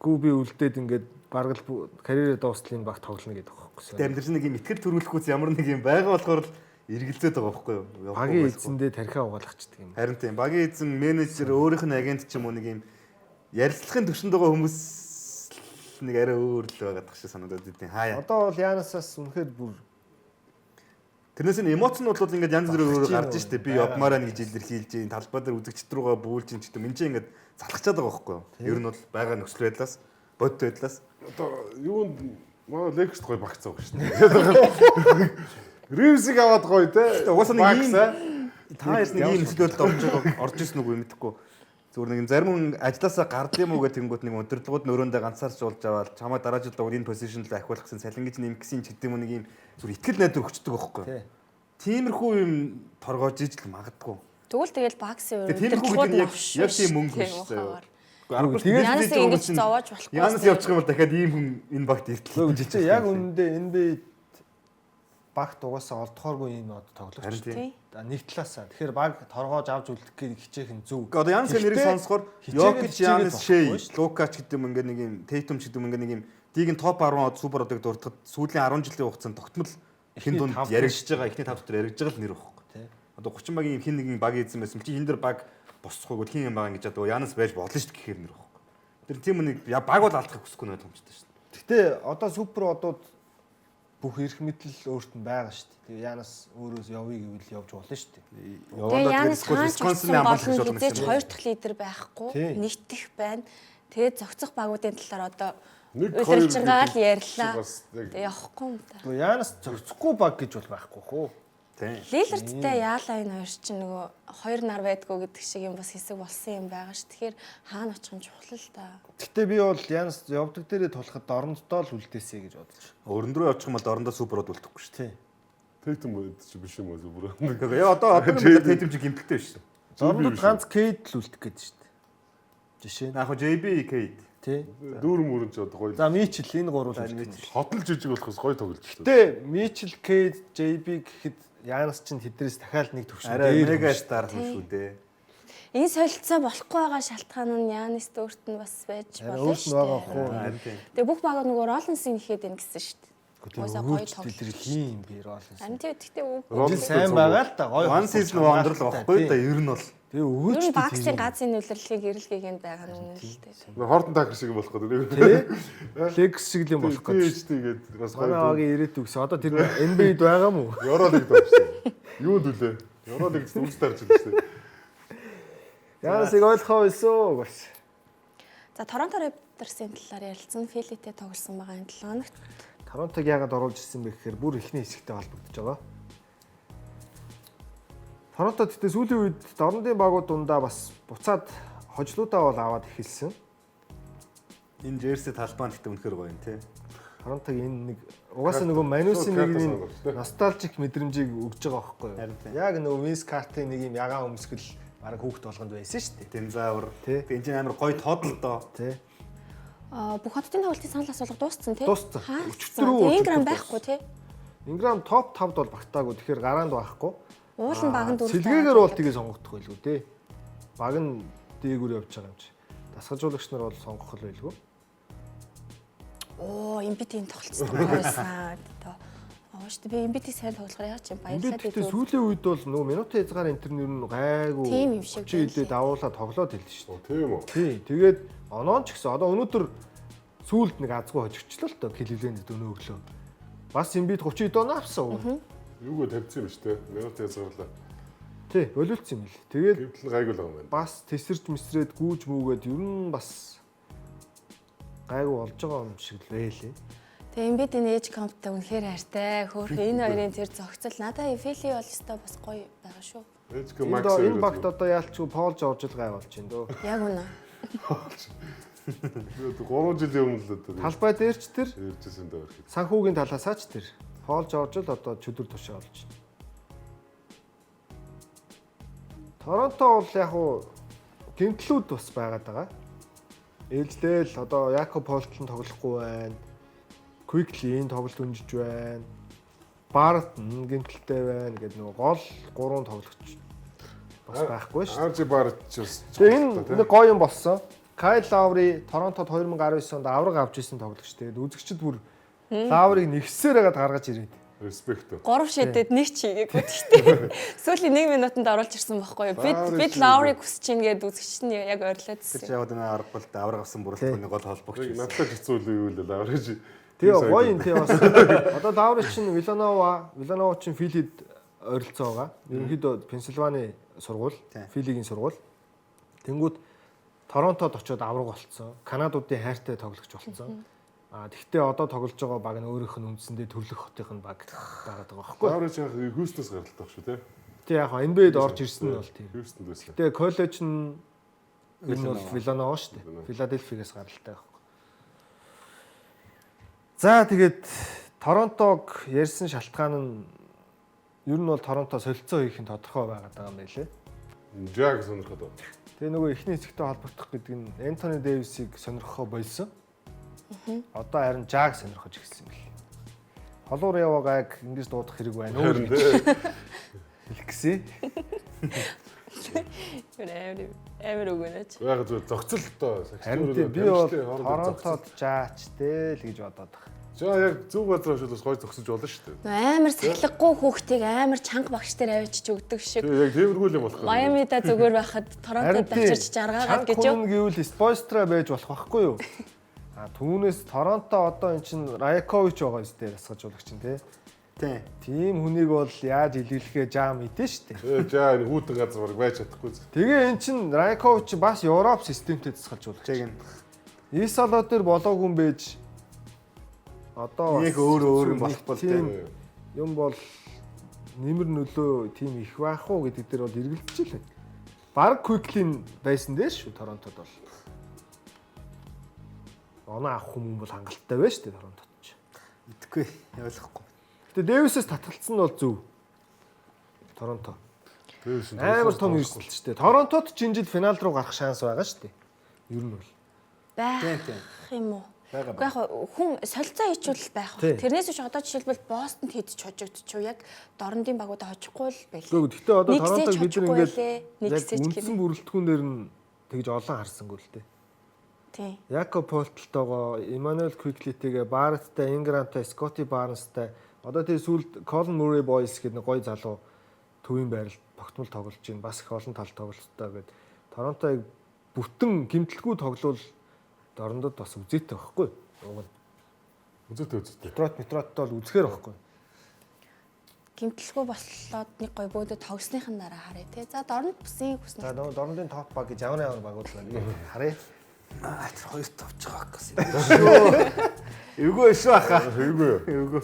гүү би үлдээд ингээд бараг л карьерээ дуустал энэ баг тоглоно гэдэг байхгүй. Тэгээ амьдрал нэг юм итгэл төрүүлэхгүйс ямар нэг юм байгаа болохоор л эргэлзээд байгаа байхгүй юу? Багийн эзэндээ тархиа угаалгачдаг юм. Харин тийм. Багийн эзэн менежер өөрийнх нь агент ч юм уу нэг юм ярилцлагын төвшөнд байгаа хүмүүс нэг арай өөр л байгаа дах шиг санагдаад байна. Хаяа. Одоо бол Янасаас үнэхээр бүр тэрнээс нь эмоцнууд бол ингээд янз бүрээр гарч штэ. Би явмаараа нэг жил илэрхийлж, талбай дээр үзэгчд рүүгээ бүүлж ин ч гэдэг юм. Энд чинь ингээд залхачаад байгаа байхгүй юу? Ер нь бол байгаа нөхцөл байдлаас, бодит байдлаас одоо юунд манай лекст гоё багцаа байгаа штэ. Ривсиг аваад гоё те. Угаасаа нэг ийм та яс нэг ийм нөхцөл байдлд орж ирсэн үгүй мэдэхгүй. Зүгээр нэг зарим хүн ажилласаа гардыг юм уу гэх тэнгуут нэг өдөрлгүүд нөрөөндөө ганцаарч уулж аваад чамаа дараа жил энэ позишнд л ахиулахсан цалин гэж нэмгсэн ч гэдэг юм нэг юм зүгээр итгэл найдвар өгчдөг байхгүй. Тиймэрхүү юм торгоож ижил магадгүй. Тэгвэл тэгэл баксын өдөрлгүүд яг тийм мөнгө биш заяа. Янис ингэж зовоож болохгүй. Янис явчих юм бол дахиад ийм хүн энэ багт иртэл. Жичээ яг үнэндээ энэ би багт угаасаа олдохооргүй юм одоо тоглож. Тийм. нэг талаасаа. Тэгэхээр баг торгоож авч үлдэх гээд хичээх нь зөв. Одоо Янс нэрийг сонсохоор Йокич, Янс, Шей, Лукач гэдэг юм ингээд нэг юм Тейтум гэдэг юм ингээд нэг юм дигийн топ 10 супер одыг дуртахад сүүлийн 10 жилийн хугацаанд тогтмол хин дунд яригдж байгаа, эхний 5 дотор яригдж байгаа л нэр байхгүй. Одоо 30 багийн хин нэг баг ийдсэн байсан чи энэ дэр баг босчихгүй хин юм байгаа гэж одоо Янс байж болно шүү дээ гэхээр нэр байхгүй. Тэр тийм нэг баг бол алдахыг хүсэхгүй нэг юмчтай шүү дээ. Гэтэ одоо супер одууд бүх эрх мэдэл өөрт нь байгаа шүү дээ. Тэгээ Янас өөрөөс явъя гэвэл явж болно шүү дээ. Тэгээ Янас Висконсин амбалсан гэж хоёр дахь лидер байхгүй, нэгтгэх байна. Тэгээ зогцох багуудын талаар одоо үйлчилгээ л ярьлаа. Тэгээ явахгүй юм да. Янас зогцохгүй баг гэж бол байхгүй хөө. Лилардтай яалаа энэ хоёр чинь нөгөө хоёр нар байдгүй гэдэг шиг юм бас хэсэг болсон юм байгаа ш. Тэгэхээр хаана очих нь чухал л да. Гэтэ би бол Янс явдаг дээрээ тулахад орондоо л үлдээсэй гэж бодож байна. Өрөнд рүү явчих юм бол орондоо суперод үлдэхгүй ш. Тий. Тейтум чи биш юм уу бүр. Тэгээ одоо Тейтум чи гимтэлтэй биш үү? Орондод ганц Кейд л үлдэх гээд шүү дээ. Жишээ нь. Яг JB Кейд. Тий. Дүүрэн мөрөн ч одоо гоё. За Мичл энэ гурвал үлдэх. Хотол жижиг болохоос гоё тоглож байна. Гэтэ Мичл, Кейд, JB гэхэд Янас чинь тэдрээс дахиад нэг төвшин дээр мега стар юм шүү дээ. Энэ солилцоо болохгүй байгаа шалтгаан нь Янист өөрт нь бас байж болно шүү дээ. Тэгээ бүх багууд нөгөө Роллинсыг нэхэд байна гэсэн шүү дээ. Уусаа гоё тоглож тийм би Роллинс. Харин тэгтээ Роллинс сайн байгаа л да гоё. One season wonder л байхгүй да ер нь бол. Тэгээ өгөөч тийм багцын газрын үлрэлгийн гэрэлгийг нь байгаа нь үнэн л дээ. Хортон такер шиг болох гэдэг. Лекс шиг л юм болох гэдэг. Тэгээд бас гоё. Манайгийн ирээдүйг гэсэн. Одоо тэр NBA-д байгаа мó? Евролиг тавьсан. Юу дүлээ? Евролиг үс тарж ирсэн. Янасыг ойлгохоо байсан бас. За Торонто Raptors-ийн талаар ярилцсан. Филитэй тоглосон байгаа энэ 7 хоногт. Торонтог яагаад оруулж ирсэн бэ гэхээр бүр ихний хэсэгтэй холбогдож байгаа. Торонто тэгтээ сүүлийн үед дорнодын багууд дундаа бас буцаад хожлуудаа бол аваад эхэлсэн. Энэ Жерси талбай нь гэхдээ үнэхээр гоё юм тий. Торонтог энэ нэг угаасаа нөгөө Манусын нэг носталжик мэдрэмжийг өгж байгаа байхгүй юу? Яг нөгөө Винс Картын нэг юм ягаан өмсгөл бараг хүүхд болгонд байсан шүү дээ. Динзавр тий. Энд амар гоё тоодол доо. Тий. Бүх хотын тоглолтын санал асуулга дууссан тий. Дууссан. Өчтөрөө Инграм байхгүй тий. Инграм топ 5-д бол багтаагүй. Тэгэхээр гараанд байхгүй. Уулын баг нь дөрөв. Сэлгээгээр бол тгээ сонгогдох байлгүй тий. Баг нь дээгүүр явж байгаа юм чи. Дасгалжуулагч нар бол сонгох л байлгүй. Оо, MBT-ийн тоглолцсон байсан. Аа шүү дээ. Би MBT сайн тоглохоор яа ч юм баярлалаа дээ. Сүүлийн үед бол нөгөө минутын хязгаар интернет нь гайгүй. Тийм юм шиг. Чи хилээд авуулаа тоглоод хэлсэн шүү дээ. Тийм үү. Тий. Тэгээд оноон ч гэсэн одоо өнөөдөр сүүлд нэг азгүй хожигчлаа л тоо хэлэлээнд өнөө өглөө. Бас MBT 30 доноо авсан. Юугаа тавьсан юм шүү дээ. Минутын хязгаарлаа. Тий, болиулсан юм л. Тэгээд хэвлэл гайгүй л байгаа юм байна. Бас тесэрч мэсрээд гүүж мүүгээд ер нь бас гайгүй болж байгаа юм шиг л байлээ. Тэгээ MBT-ийн ээж комптой үнэхээр хайртай. Хөөх энэ хоёрын тэр зохицол надад Фили бол өстой бас гоё байгаа шүү. Ээж ком Макс энэ багт одоо яалчгүй Пол Жорж л гай болж байна дөө. Яг үнэ. 3 жилийн өмнө л одоо талбай дээр ч тэр ярьжсэн дээр хэрэг. Санхүүгийн талаасаа ч тэр Пол Жорж л одоо чөдөр тушаа болж байна. Торонто бол яг уу гэмтлүүд бас байгаад байгаа. Ээлжлээл одоо Якоб Полтон тоглохгүй байна. Quickly энэ тоглолт өнжиж байна. Барт гэмтэлтэй байна гэдэг нөгөө гол 3 тоглогч бас байхгүй шүү. Аржи Барт ч бас. Тэгээ энэ гоё юм болсон. Кайл Лаури Торонтод 2019 онд авраг авч ирсэн тоглогч. Тэгээд үзэгчд бүр Лауриг нэгсээр хагаад гаргаж ирээд. Респект. 3 шидэд нэг ч хийгээгүй гэхдээ сүүлийн 1 минутанд оруулж ирсэн байхгүй юу? Бид Лауриг хүсэж ин гэдэг үзэгч нь яг ойрлоод ирсэн. Тэр яваад нэг аргагүй л авраг авсан бүрэлдэхүүний гол холбогч байсан. Надад хэцүү л юу л Лауриж. Тэгээ гоё юм тий бас. Одоо Лаури чинь Виланова чинь Филид ойролцоо байгаа. Ерөнхийдөө Пенсильвани сургууль, Филигийн сургууль. Тэнгүүд Торонтод очиод авраг болцсон. Канадуудын хайртай тоглогч болцсон. Тэгвэл одоо тоглож байгаа баг нь өөрийнх нь үндсэндээ төрлөх хотын баг байгаад байгаа байхгүй. Лауриж яг Хьюстонс гаралтай баг шүү тий. Тэг яг NBA-д орж ирсэн нь бол тийм. Хьюстонд байсан. Тэг коллеж нь Виланова шүү дээ. Филадельфигээс гаралтай байхгүй. За тэгээд Торонтог ярьсан шалтгаан нь ер нь бол Торонто солилцоо хийх нь тодорхой байгаад байгаа юм байлээ. Жаг сонирхоод байна. Тэгээ нөгөө ихний хэсэгтэй холбогдох гэдэг нь Энтони Дэвисийг сонирхоо болсон. Одоо харин Жаг сонирхож эхэлсэн юм бэл. Холуур яваа гайг ингэж дуудах хэрэг байна уу? Хэлэх гэсэн. Амар өгөнөж. Яг зөв зохицолтой. Харин би бол Торонтод жаачтэй л гэж бодоод байна. За яг зөв газар шилээс гой зогсож болно шүү дээ. Амар сахилгагүй хүүхдийг амар чанга багш дээр авчиж өгдөг шиг. Яг тиймэрхүү юм болох. Майамида зүгээр байхад Торонтод авчирч жаргаагаад гэж юу? Гэвэл Спойстра байж болох байхгүй юу? Түүнээс Торонто одоо эн чин Раякович байгаа юм дээр асгажуулагч чинь тий. Тийм хүнийг бол яаж илэрхийлэхээ жаа мэдэн штэ. За энэ хүүтэн газар баг байж чадахгүй. Тэгээ эн чин Раякович бас Европ системтэй засгалжуулагч. Исало дээр болоогүй юм байж одоо яг өөр юм болох бол тийм юм бол нэмэр нөлөө тийм их байх уу гэдэг дээр бол эргэлдэж л байна. Бараг Quickly байсан дээр шүү Торонтод бол. Оноо авах хүмүүс бол хангалттай байна шүү дээ Торонтод ч. Идэхгүй ойлгохгүй. Гэтэ Дэвисээс татгалцсан нь бол зөв. Торонто. Амар том эрсдэл шүү дээ. Торонтод ч энэ жил финал руу гарах шанс байгаа шүү дээ. Ер нь бол. Байх юм уу? Уу яг хүн солилцоо хийчихвэл байх. Тэрнээс биш одоо жишээлбэл Бостонд хийж хожигдчихв. Яг дорндын багуудаа хожихгүй л байлээ. Гэхдээ одоо Торонтог бид нар ингээд яг үндсэн бүрэлдэхүүнээр нь тэгж олон харсангүй л дээ. Тийм. Якоб Полтлтойгоо, Emmanuel Quickly-тэйгээ, Barrett-тай, Ingram-тай, Scotty Barnes-тай одоо тэр сүүлд Colin Murray Boys гэдэг нэг гоё залуу төвийн байрал тогтмол тоглож байна. Бас их олон тал тоглолттой гэдэг. Торонтог бүтэн гэмтэлгүй тоглол Дорндод бас үзээтэй байхгүй юу? Үзээтэй. Детройт бол үзэхээр байхгүй. Гэмтэлгүй боллоод нэг гоё бөөдө тогсныхын дараа харъя те. За Дорнд бүсийн хүснэ. За Дорндын топ баг гэж ямар багууд байна. Харъя. Тэр хоёр товч байгаа гэсэн. Эвгүй шүү аха. Эвгүй.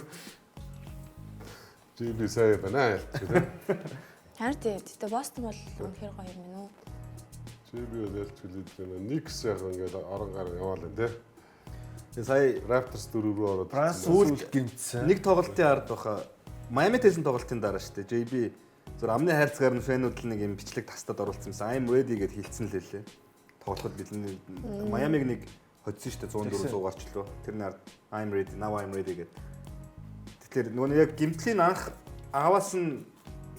Жиби сайн байна. Харин тийм. Бостон бол үнэхээр гоё юм байна уу? Жиби ялч хэлээд Никс яг ингээд орон гар яваал энэ тий. Тэгээ сая Raptors 4-өө ороод Франц сүүлд гимтсэн. Нэг тоглолтын ард баха Miami Heat-ийн тоглолтын дараа шүү дээ. JB зөв амны хайрцгаар нь фэнүүд л нэг юм бичлэг тастад оруулсан юмсан. I'm ready гэд хэлсэн л хэлээ. Тоглоход бид Miami-г нэг хоцсон шүү дээ 104 гарчлоо. Тэрний ард I'm ready, now I'm ready гэд. Тэгэхээр нөгөө яг гимтлийн анх ааваас нь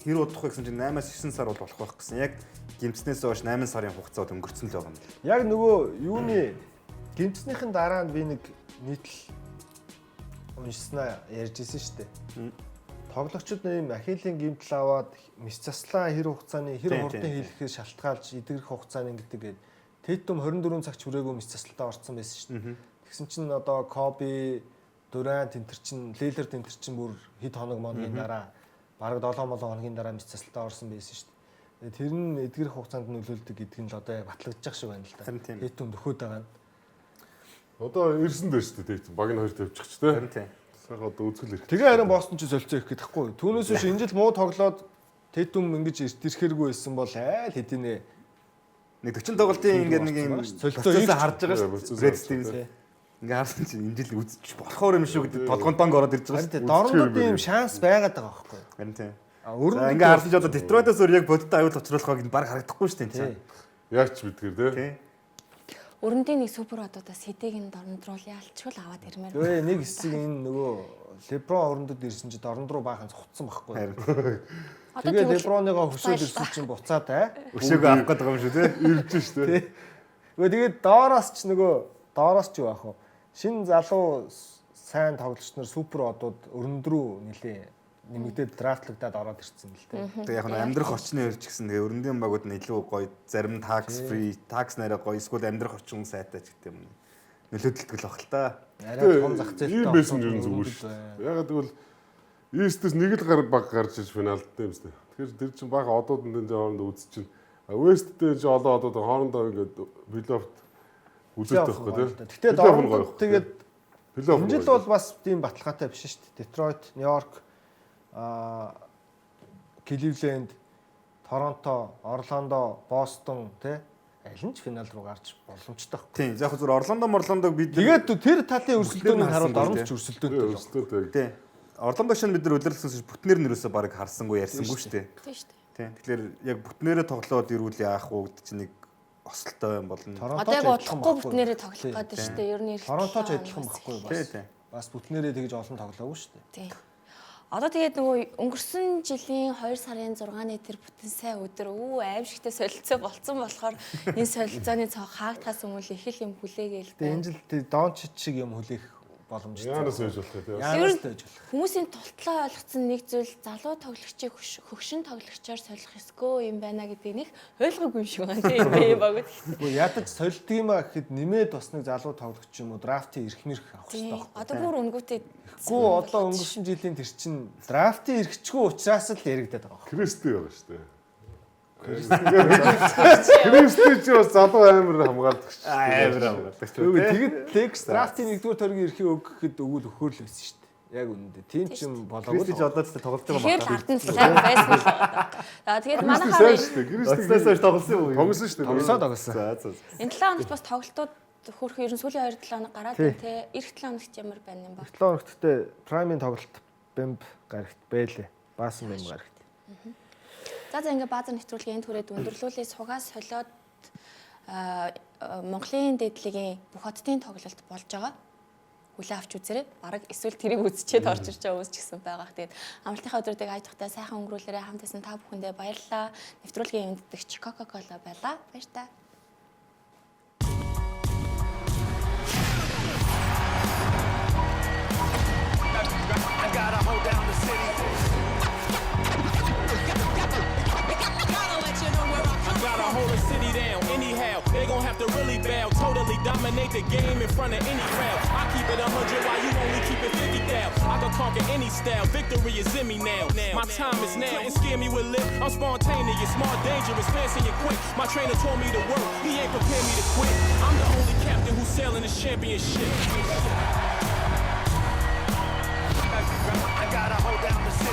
хэр удах вэ гэсэн чинь 8-9 сар бол болох байх гэсэн. Яг гимтснээс хойш 8 сарын хугацаад өнгөрцөн л байгаа юм. Яг нөгөө юуны гимтснийхэн дараа нь би нэг нийтл уншснаа ярьж исэн шүү дээ. Тоглогчид ийм ахилийн гимтэл аваад мэс заслаа хэр хугацааны хэр хурдан хийлгэхээс шалтгаалж эдгэрэх хугацааны гэдэг гээд Тэйтум 24 цаг хүрээгүй мэс заслалтаа орсон байсан шүү дээ. Тэгсэн чинь одоо Коби, Дурант энтер чинь, Лилерд энтер чинь бүр хэд хоног моногийн дараа бараг 7 хоногийн дараа мэс заслалтаа орсон байсан шүү дээ. Тэр нь эдгэрэх хугацаанд нөлөөлдөг гэдэг нь л одоо яг батлагдчих шиг байна л да. Тэйтум дөхөөд байгаа нь. Одоо ирсэн дээ шүү дээ Тэйтум баг нь хоёр тавьчих ч тий. Харин тийм. Сага одоо үзэл ирэх. Тэгээ харин Бостон ч солилцоо их гэдэхгүй. Түүнээс биш энэ жил муу тоглоод Тэйтум ингэж ирэхэргүй байсан бол айл хэдийнэ нэг 40 тоглолтын ингээд нэг юм солилцоосоо харж байгаа шүү. Red Stevens. Ингээ харсан чинь энэ жил үзчих болохоор юм шүү гэдэг толгонтонг ороод ирж байгаа шүү. Дорнод ийм шанс байгаад байгаа байхгүй. Харин тийм. Ингээ харсан ч одоо Detroit-оос өөр яг бодит аюул учруулах байгааг баг харагдахгүй шүү дээ. Яг ч бидгээр тий. Өрөндийн нэг супер одоодаас хэдийг нь Дорнод руу ялчгүй аваад ирмээр. Өө нэг хэсэг энэ нөгөө Леброн өрөндөд ирсэн чи Дорнод руу баахан цугцсан байхгүй. Тэгээ Леброныгоо хөшөөд ирсэн чинь буцаад өшөөгөө авах гээд байгаа юм шүү тий. Ирж шүү дээ. Тэгээд доороос ч юу аах вэ? Шинэ залуу сайн тоглогч нар супер одууд өрөнд рүү нэлээ нэмэгдээд драфтлагдаад ороод ирсэн л тий. Тэгээ яг нь амьдрах орчны өрч гэсэн тэгээ өрөндийн багууд нь илүү гоё зарим tax free, tax нараа гоё эсвэл амьдрах орчин сайтай ч гэдэг юм. Нөлөөдөлтгөл баг л та. Арай том зах зээлтэй ийм байсан юм зүгээр шүү. Ягаад гэвэл East-с нэг л баг гарч иж финалдтай юм шүү. Тэгэхээр тэр чинь бага одууд энэ хоорондоо үзэж чинь West-тэй чинь олон одууд хоорондоо ингээд плей-оффт үзэлтэй байхгүй тийм. Гэхдээ Дорнод тэгээд энэ жил бол бас тийм баталгаатай биш шүү дээ. Детройт, Нью-Йорк, Кливленд, Торонто, Орландо, Бостон тий аль нь ч финал руу гарч боломжтой байхгүй. Тийм. Яг зөв Орландо бид тэгээд тэр талын өрсөлдөөнийг харуул Дорнод ч өрсөлдөөтэй. Тийм. Орландо шин бид нар удирдлагаас бүтнээр нэрөөсөө баг харсангүй ярьсангүй шүү дээ. Тийм шүү дээ. Тийм. Тэгэхээр яг бүтнээрээ тоглоод ирүүл яах вэ гэдэг чинь нэг осолтой юм болно. Одоо яг бодлохгүй бүтнээрээ тоглох гэдэг шүү дээ. Ер нь Торонто ч адилхан байхгүй бас. Бас бүтнээрээ тэгж олон тоглоогүй шүү дээ. Тийм. Одоо тэгээд нөгөө өнгөрсөн жилийн 2 сарын 6-ны тэр бүтэн сайн өдөр аимшигтэй солилцоо болцсон болохоор энэ солилцооны цог хаагдахаас өмнө их л юм хүлээгээл. Энэ жил Дончич шиг юм хүлээх боломжтой. Яанаас байж болох вэ? Яанаас байж болох. Хүмүүсийн тултлаа ойлгоцсон нэг зүйл залуу тоглогчийг хөгшин тоглогчоор солих эсгүй юм байна гэдгийг нэг ойлгоогүй юм шиг байна тийм багт. Гэхдээ ядаж солилт юм а гэхэд нэмээд бас нэг залуу тоглогч юм уу драфтын ирэх мэрх авах хэрэгтэй байна. Одоо бүр өнгөтэй. Гүү одоо өнгөрсөн жилийн тэр чин драфтын ирэхчгүй учраас л яригадаад байгаа. Кристи байгаа шүү дээ. Кристи ч бас залуу амар хамгаалдаг шүү. Амар хамгаалдаг. Тэгээд Лекс драфтын 1-р төргийн эрхийг өгөхэд өгвөл өхөр л байсан шүү дээ. Яг үнэндээ. Тийм ч юм болоогүй. Кристи ч одоо ч тоглож байгаа Тэгэхээр л ардын цалин байсан л байна. За тэгээд манайхаар Кристиээс тоглосон юм уу? Тоглосон шүү дээ. Тоглосон. энэ 7 хоногт бас тоглолтууд хөрх ер нь сүүлийн 2-7 хоног гараад байна те. Эх 7 хоногт ямар байна юм ба? 7 хоногттэй Праймын тоглолт Бэмб гарагт бэлээ. Баасан Бэмб гарагт. За ингээ баазар нэвтрүүлгийн түрээд өндөрлүүлээ сугаас солиод Монголын дээдлигийн бүх хотын тоглолт болж байгаа. Хүлээ авч үзээрэй. Бараг эсвэл тэрийг үзчихэд орж ирж байгаа үсч гисэн байгаа. Тэгээд амралтынхаа өдрүүдийг айдахтай сайхан өнгөрүүлээрэй. Хамт байсан та бүхэндээ баярлалаа. Нэвтрүүлгийн эвдэгч Coca-Cola байлаа. Баярлалаа. I gotta hold down the city. I gotta hold the city down anyhow. They gon' have to really bow. Totally dominate the game in front of any crowd. I keep it 100 while you only keep it 50 down. I can conquer any style. Victory is in me now. My time is now. And scare me with lip. I'm spontaneous, smart, dangerous, fancy and quick. My trainer told me to work. He ain't prepared me to quit. I'm the only captain who's sailing this championship. I gotta hold down the city.